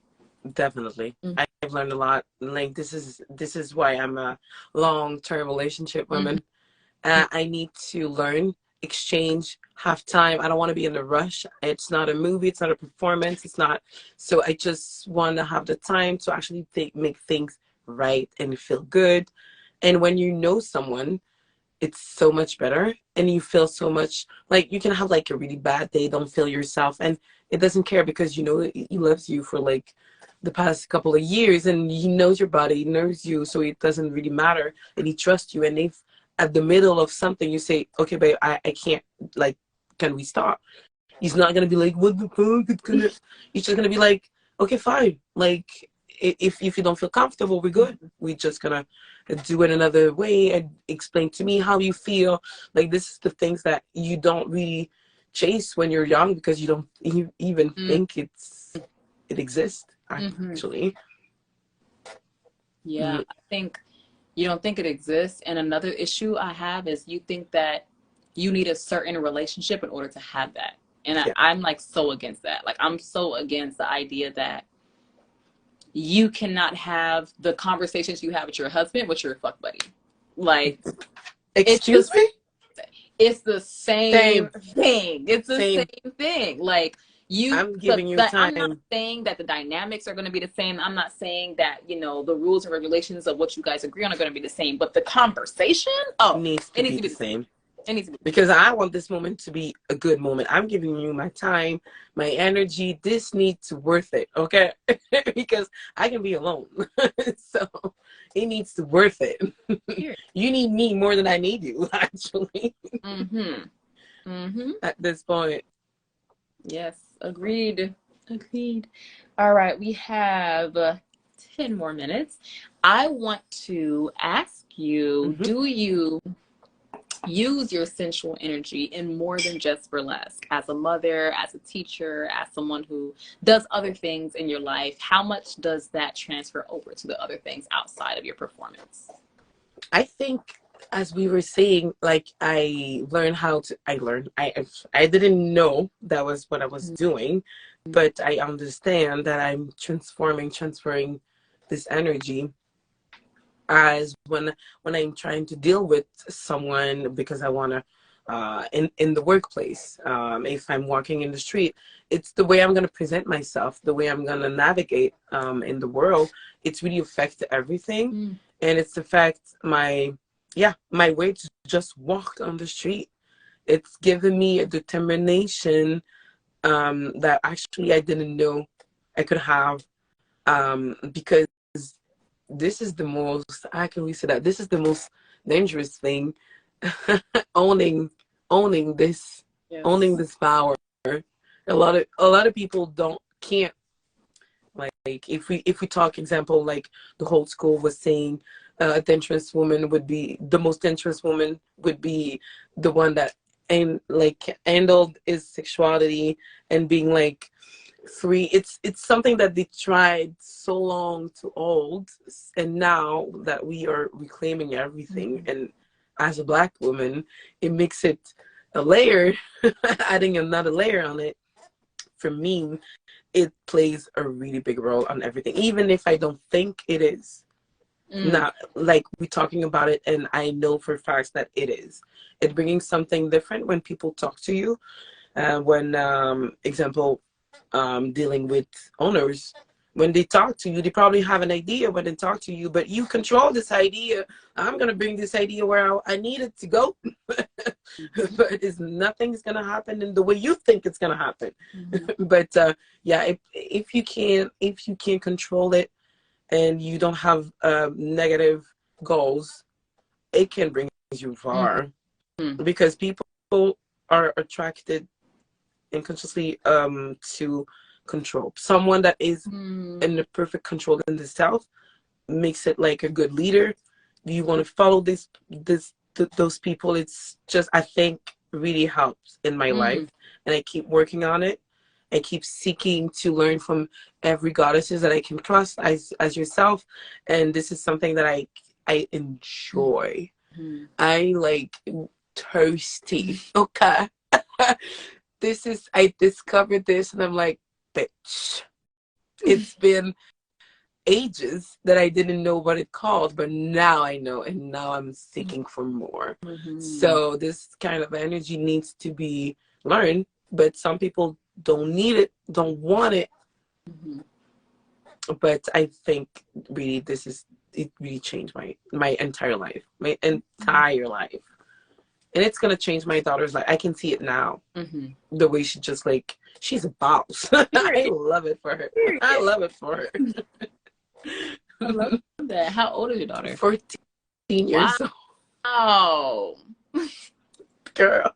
Definitely. Mm-hmm. I've learned a lot. Like, this is why I'm a long-term relationship woman. I need to learn, exchange, have time. I don't want to be in a rush. It's not a movie. It's not a performance. It's not. So I just want to have the time to actually make things right and feel good. And when you know someone, it's so much better, and you feel so much like you can have like a really bad day, don't feel yourself, and it doesn't care because you know he loves you for like the past couple of years, and he knows your body, he knows you, so it doesn't really matter, and he trusts you. And if at the middle of something you say, okay babe, I can't, like, can we stop? He's not gonna be like, what the fuck, it's gonna, he's just gonna be like, okay fine, like, if you don't feel comfortable, we're good. We're just gonna do it another way and explain to me how you feel. Like, this is the things that you don't really chase when you're young, because you don't even think it exists actually. Yeah, I think you don't think it exists. And another issue I have is you think that you need a certain relationship in order to have that. And Yeah. I'm like so against that. Like, I'm so against the idea that you cannot have the conversations you have with your husband with your fuck buddy. Like, Excuse me? it's the same thing. It's the Same. same thing. Like, I'm giving you I'm not time. saying that the dynamics are going to be the same. I'm not saying that, you know, the rules and regulations of what you guys agree on are going to be the same. But the conversation, Needs to be the same. It needs to be. Because I want this moment to be a good moment. I'm giving you my time, my energy. This needs to worth it, okay? Because I can be alone. So it needs to worth it. You need me more than I need you, actually. At this point. Yes, agreed. Agreed. All right, we have 10 more minutes. I want to ask you, do you use your sensual energy in more than just burlesque? As a mother, as a teacher, as someone who does other things in your life, how much does that transfer over to the other things outside of your performance? I think, as we were saying, like, I didn't know that was what I was doing, but I understand that I'm transferring this energy as when I'm trying to deal with someone, because I want to in the workplace, if I'm walking in the street, it's the way I'm going to present myself, the way I'm going to navigate in the world. It's really affects everything. And it's affect my way to just walk on the street. It's given me a determination that actually I didn't know I could have, because this is the most, how can we say that? This is the most dangerous thing. owning this, owning this power. A lot of people can't, like, if we talk example, like the whole school was saying, a dangerous woman would be, the most dangerous woman would be the one that, and like, handled his sexuality and being like free. It's something that they tried so long to hold, and now that we are reclaiming everything, and as a Black woman, it makes it a layer, adding another layer on it. For me, it plays a really big role on everything, even if I don't think it is. Not like we talking about it, and I know for facts that it is. It bringing something different when people talk to you. When example, dealing with owners, when they talk to you, they probably have an idea when they talk to you, but you control this idea. I'm gonna bring this idea where I need it to go, but nothing's gonna happen in the way you think it's gonna happen. But yeah, if you can't control it, and you don't have negative goals, it can bring you far. Because people are attracted unconsciously to control. Someone that is Mm. in the perfect control in the self makes it like a good leader. You want to follow those people. It's just, I think, really helps in my life, Mm. and I keep working on it. I keep seeking to learn from every goddesses that I can trust as yourself, and this is something that I enjoy. Mm. I like thirsty. Okay. I discovered this and I'm like, bitch. It's been ages that I didn't know what it called, but now I know, and now I'm seeking for more. Mm-hmm. So this kind of energy needs to be learned, but some people don't need it, don't want it. Mm-hmm. But I think really it really changed my entire life, my entire life. And it's gonna change my daughter's life. I can see it now. Mm-hmm. The way she just like, she's a boss. I love it for her. I love it for her. I love that. How old is your daughter? 14 years old. Oh, Girl.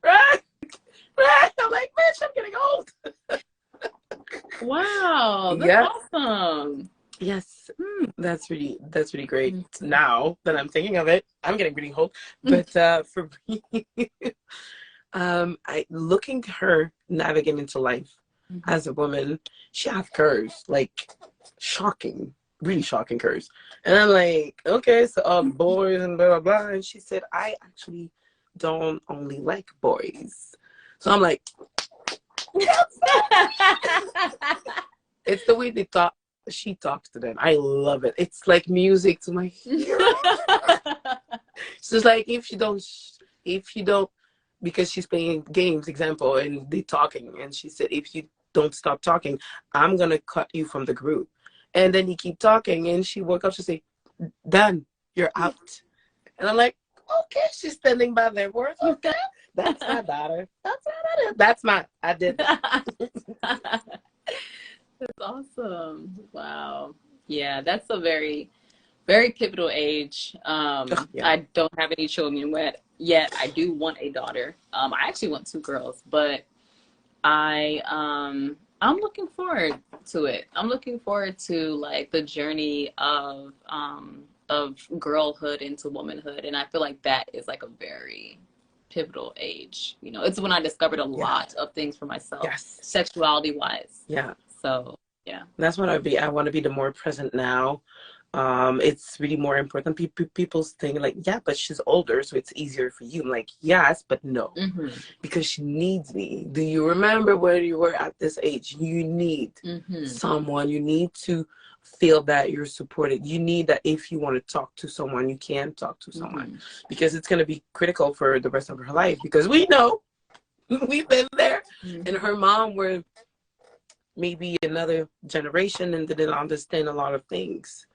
Right? Right? I'm like, bitch, I'm getting old. wow, that's Yeah. awesome. Yes, that's really great. Now that I'm thinking of it, I'm getting really old. But for me, I looking at her navigate into life as a woman, she has curves, like shocking, really shocking curves. And I'm like, okay, so all the boys and blah blah blah. And she said, I actually don't only like boys. So I'm like, it's the way she talks to them. I love it. It's like music to my ears. So it's like if you don't, because she's playing games, example, and they talking, and she said, if you don't stop talking, I'm gonna cut you from the group. And then you keep talking, and she woke up to say, done, you're out. And I'm like, okay, she's standing by their words. Okay, that's my daughter. That's my daughter. That's my, I did that. That's awesome. Wow. Yeah, that's a very, very pivotal age. Yeah. I don't have any children yet. I do want a daughter. I actually want two girls, but I'm looking forward to it. I'm looking forward to like the journey of girlhood into womanhood, and I feel like that is like a very pivotal age. You know, it's when I discovered a lot of things for myself, sexuality wise. Yeah. So yeah, that's what I want to be the more present now. It's really more important. People's think like, yeah, but she's older, so it's easier for you. I'm like, yes, but no, because she needs me. Do you remember where you were at this age? You need someone. You need to feel that you're supported. You need that if you want to talk to someone, you can talk to someone, because it's going to be critical for the rest of her life. Because we know, we've been there, and her mom were maybe another generation and didn't understand a lot of things.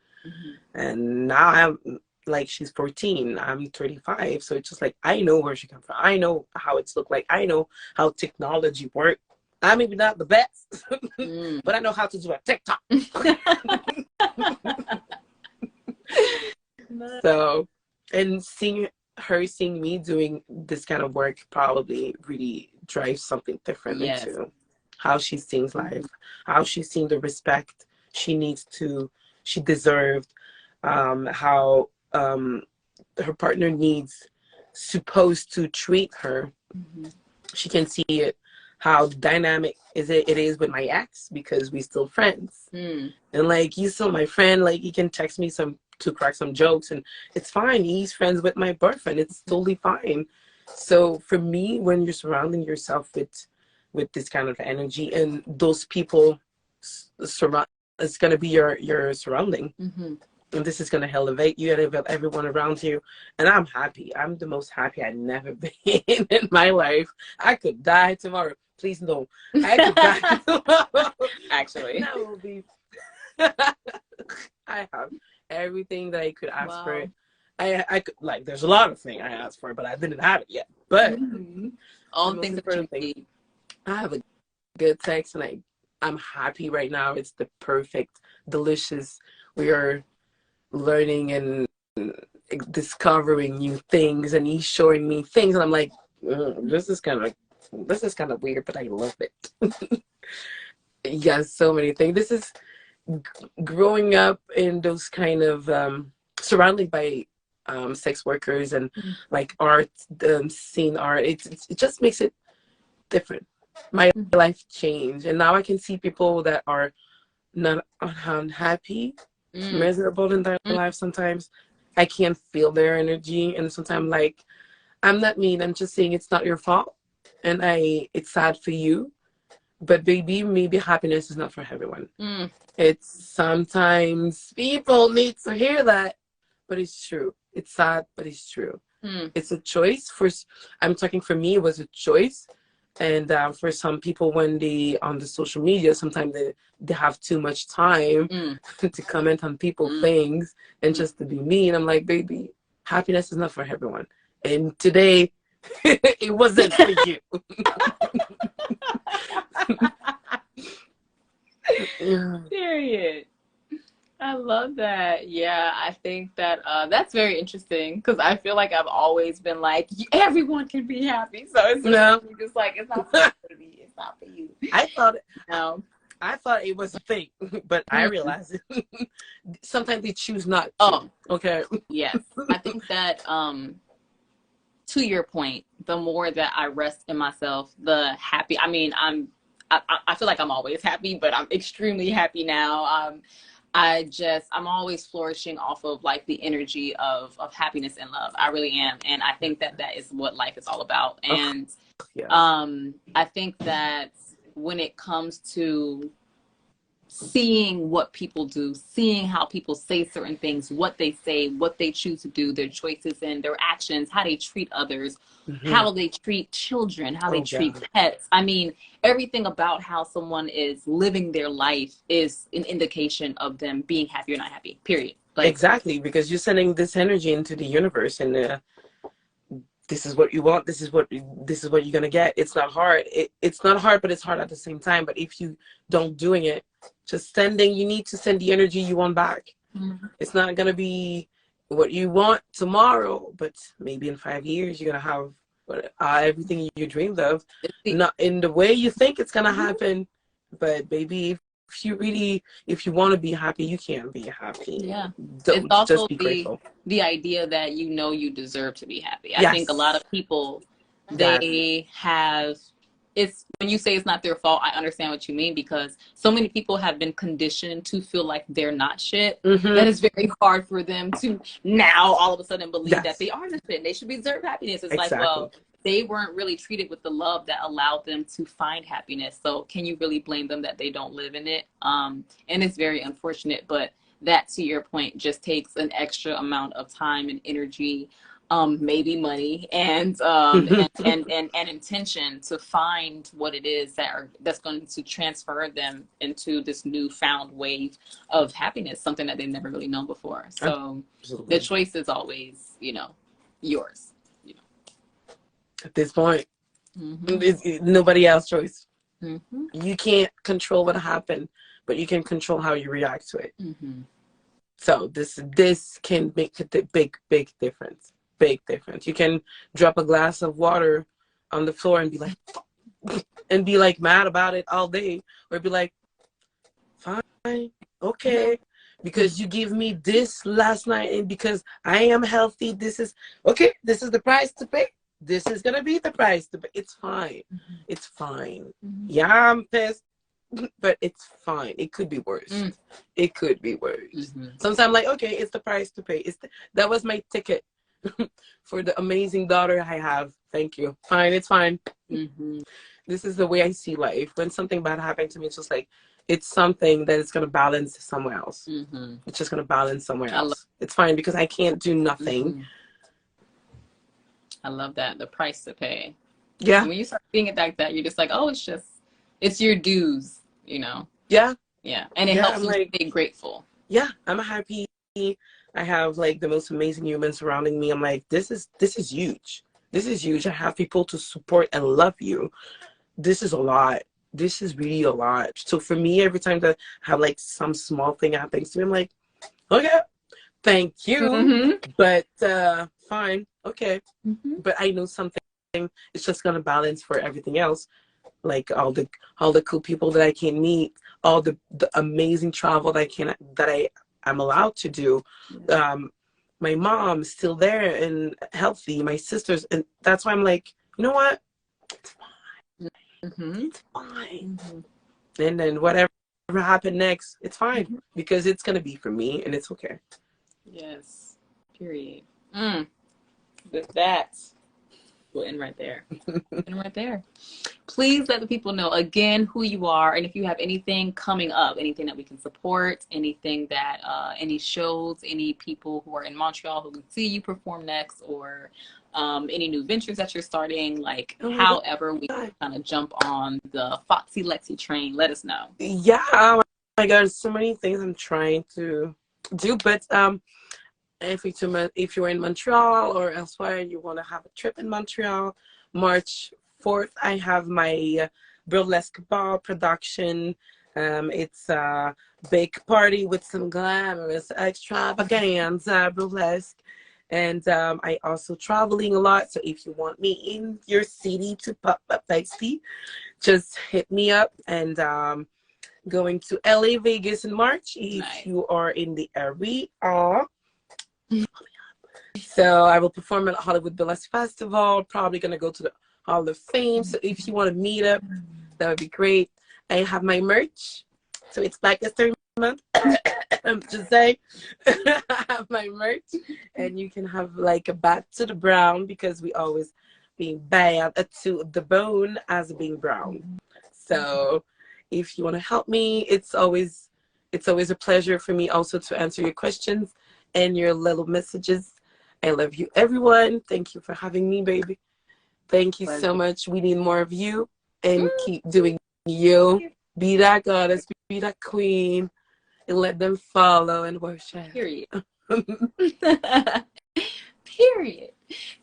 And now I'm like, she's 14, I'm 35, so it's just like, I know where she comes from. I know how it's looked like. I know how technology works. I'm maybe not the best, but I know how to do a TikTok. So, and seeing me doing this kind of work probably really drives something different into how she sees life, how she's seen the respect she deserved, how her partner needs supposed to treat her. She can see it, how dynamic it is with my ex, because we still friends. And like, he's still my friend. Like, he can text me to crack some jokes, and it's fine. He's friends with my boyfriend. It's totally fine. So for me, when you're surrounding yourself with this kind of energy, and those people surround, it's going to be your surrounding. And this is going to elevate you, elevate everyone around you. And I'm happy. I'm the most happy I've never been in my life. I could die tomorrow. Please no. I could die tomorrow. Actually. That will be... I have everything that I could ask for. I could, like, there's a lot of things I asked for, but I didn't have it yet. But all the things that you need. I have a good sex, and I'm happy right now. It's the perfect, delicious. We are learning and discovering new things, and he's showing me things, and I'm like, this is kind of weird, but I love it. Yes, so many things. This is growing up in those kind of surrounded by sex workers and like art, scene art. It just makes it different. My life changed, and now I can see people that are not unhappy, miserable in their life. Sometimes I can't feel their energy, and sometimes like I'm not mean. I'm just saying it's not your fault, and it's sad for you. But baby, maybe happiness is not for everyone. It's sometimes people need to hear that, but it's true. It's sad, but it's true. It's a choice. I'm talking for me, it was a choice. And for some people, when they on the social media, sometimes they have too much time to comment on people things and just to be mean. I'm like, baby, happiness is not for everyone. And today, it wasn't for you. Period. I love that. Yeah, I think that that's very interesting because I feel like I've always been like, everyone can be happy. So it's just like, it's not for me. It's not for you. I thought No. I thought it was a thing, but I realized it. Sometimes they choose not to. Oh, okay. Yes. I think that to your point, the more that I rest in myself, the happy. I mean, I feel like I'm always happy, but I'm extremely happy now. I'm always flourishing off of like the energy of happiness and love. I really am. And I think that that is what life is all about. And I think that when it comes to seeing what people do, seeing how people say certain things, what they say, what they choose to do, their choices and their actions, how they treat others, how they treat children, how they treat pets. I mean, everything about how someone is living their life is an indication of them being happy or not happy, period. Like, exactly, because you're sending this energy into the universe, and this is what you want. This is what you're gonna get. It's not hard. It's not hard, but it's hard at the same time. But if you don't doing it, just you need to send the energy you want back. It's not gonna be what you want tomorrow, but maybe in 5 years you're gonna have everything you dreamed of. Not in the way you think it's gonna happen, but baby, if you want to be happy, you can be happy. Yeah. Don't It's also just be grateful. the idea that you deserve to be happy. I think a lot of people, they have, it's when you say it's not their fault, I understand what you mean, because so many people have been conditioned to feel like they're not shit. That it's very hard for them to now all of a sudden believe that they are the shit. They should deserve happiness. It's like, well, they weren't really treated with the love that allowed them to find happiness. So can you really blame them that they don't live in it? And it's very unfortunate, but that, to your point, just takes an extra amount of time and energy, maybe money, and intention to find what it is that's going to transfer them into this newfound wave of happiness, something that they've never really known before. So the choice is always, yours. At this point, it's nobody else's choice. You can't control what happened, but you can control how you react to it. So this can make a big difference. Big difference. You can drop a glass of water on the floor and be like mad about it all day, or be like, fine, okay, because you give me this last night, and because I am healthy, this is okay. This is the price to pay. This is gonna be the price to pay. It's fine. It's fine. Yeah, I'm pissed, but it's fine. It could be worse. It could be worse. Sometimes I'm like, okay, it's the price to pay. That was my ticket for the amazing daughter I have. Thank you. Fine, it's fine. This is the way I see life. When something bad happened to me, it's just like, it's something that is going to balance somewhere else. It's just going to balance somewhere else. It's fine because I can't do nothing. I love that. The price to pay. Yeah. And when you start seeing it like that, you're just like, oh, it's your dues, Yeah. Yeah. And it helps you stay grateful. Yeah. I'm happy. I have like the most amazing humans surrounding me. I'm like, this is huge. This is huge. I have people to support and love you. This is a lot. This is really a lot. So for me, every time that I have like some small thing happens to me, I'm like, okay, thank you. But fine. Okay. But I know something. It's just going to balance for everything else. like all the cool people that I can meet, all the amazing travel that I'm allowed to do. My mom's still there and healthy, my sisters, and that's why I'm like, you know what? It's fine. It's fine. And then whatever happened next, it's fine because it's gonna be for me and it's okay. Yes. Period. With that, we'll end right there. End right there. Please let the people know again who you are, and if you have anything coming up, anything that we can support, anything that any shows, any people who are in Montreal who can see you perform next, or any new ventures that you're starting, like however we can kind of jump on the Foxy Lexxi train, let us know. Yeah, oh my God, so many things I'm trying to do, but if you're in Montreal or elsewhere, you want to have a trip in Montreal, March 4th, I have my burlesque ball production. It's a big party with some glamorous extravaganza burlesque. And I also traveling a lot. So if you want me in your city to pop up feisty, just hit me up. And going to LA, Vegas in March if you are in the area. So I will perform at Hollywood Burlesque Festival, probably going to go to the Hall of Fame. So if you want to meet up, that would be great. I have my merch. So it's Black History Month. Just say I have my merch. And you can have like a back to the brown because we always being bad to the bone as being brown. So if you want to help me, it's always a pleasure for me also to answer your questions and your little messages. I love you, everyone. Thank you for having me, baby. Thank you so much. We need more of you, and keep doing you. Be that goddess, be that queen, and let them follow and worship. Period. Period.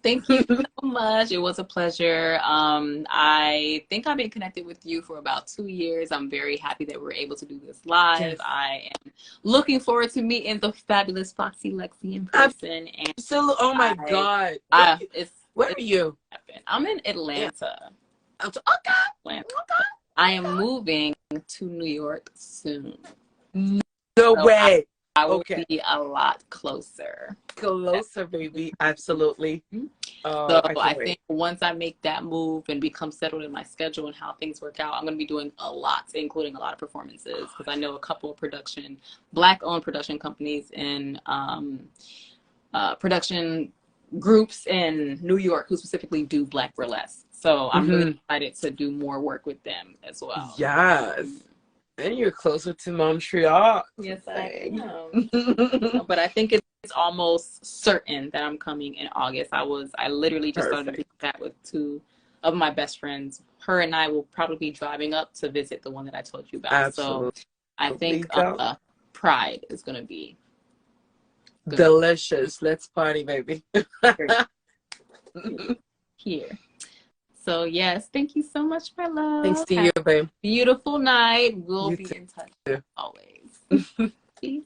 Thank you so much. It was a pleasure. I think I've been connected with you for about 2 years. I'm very happy that we're able to do this live. Yes. I am looking forward to meeting the fabulous Foxy Lexxi in person. Absolutely. Oh my God. Where are you? I'm in Atlanta. Yeah. Okay. Atlanta. Okay. I am moving to New York soon. No way. I will be a lot closer. Closer, baby. Absolutely. So I think once I make that move and become settled in my schedule and how things work out, I'm going to be doing a lot, including a lot of performances, because I know a couple of Black-owned production companies and production groups in New York who specifically do Black burlesque. So I'm really excited to do more work with them as well. Yes. And you're closer to Montreal. Yes, I am. But I think it's almost certain that I'm coming in August. I literally just started to chat with 2 of my best friends. Her and I will probably be driving up to visit the one that I told you about. Absolutely. So I think Pride is going to be delicious. Let's party, baby. Here. So, yes, thank you so much, my love. Thanks to you, babe. Beautiful night. We'll be in touch always. Peace.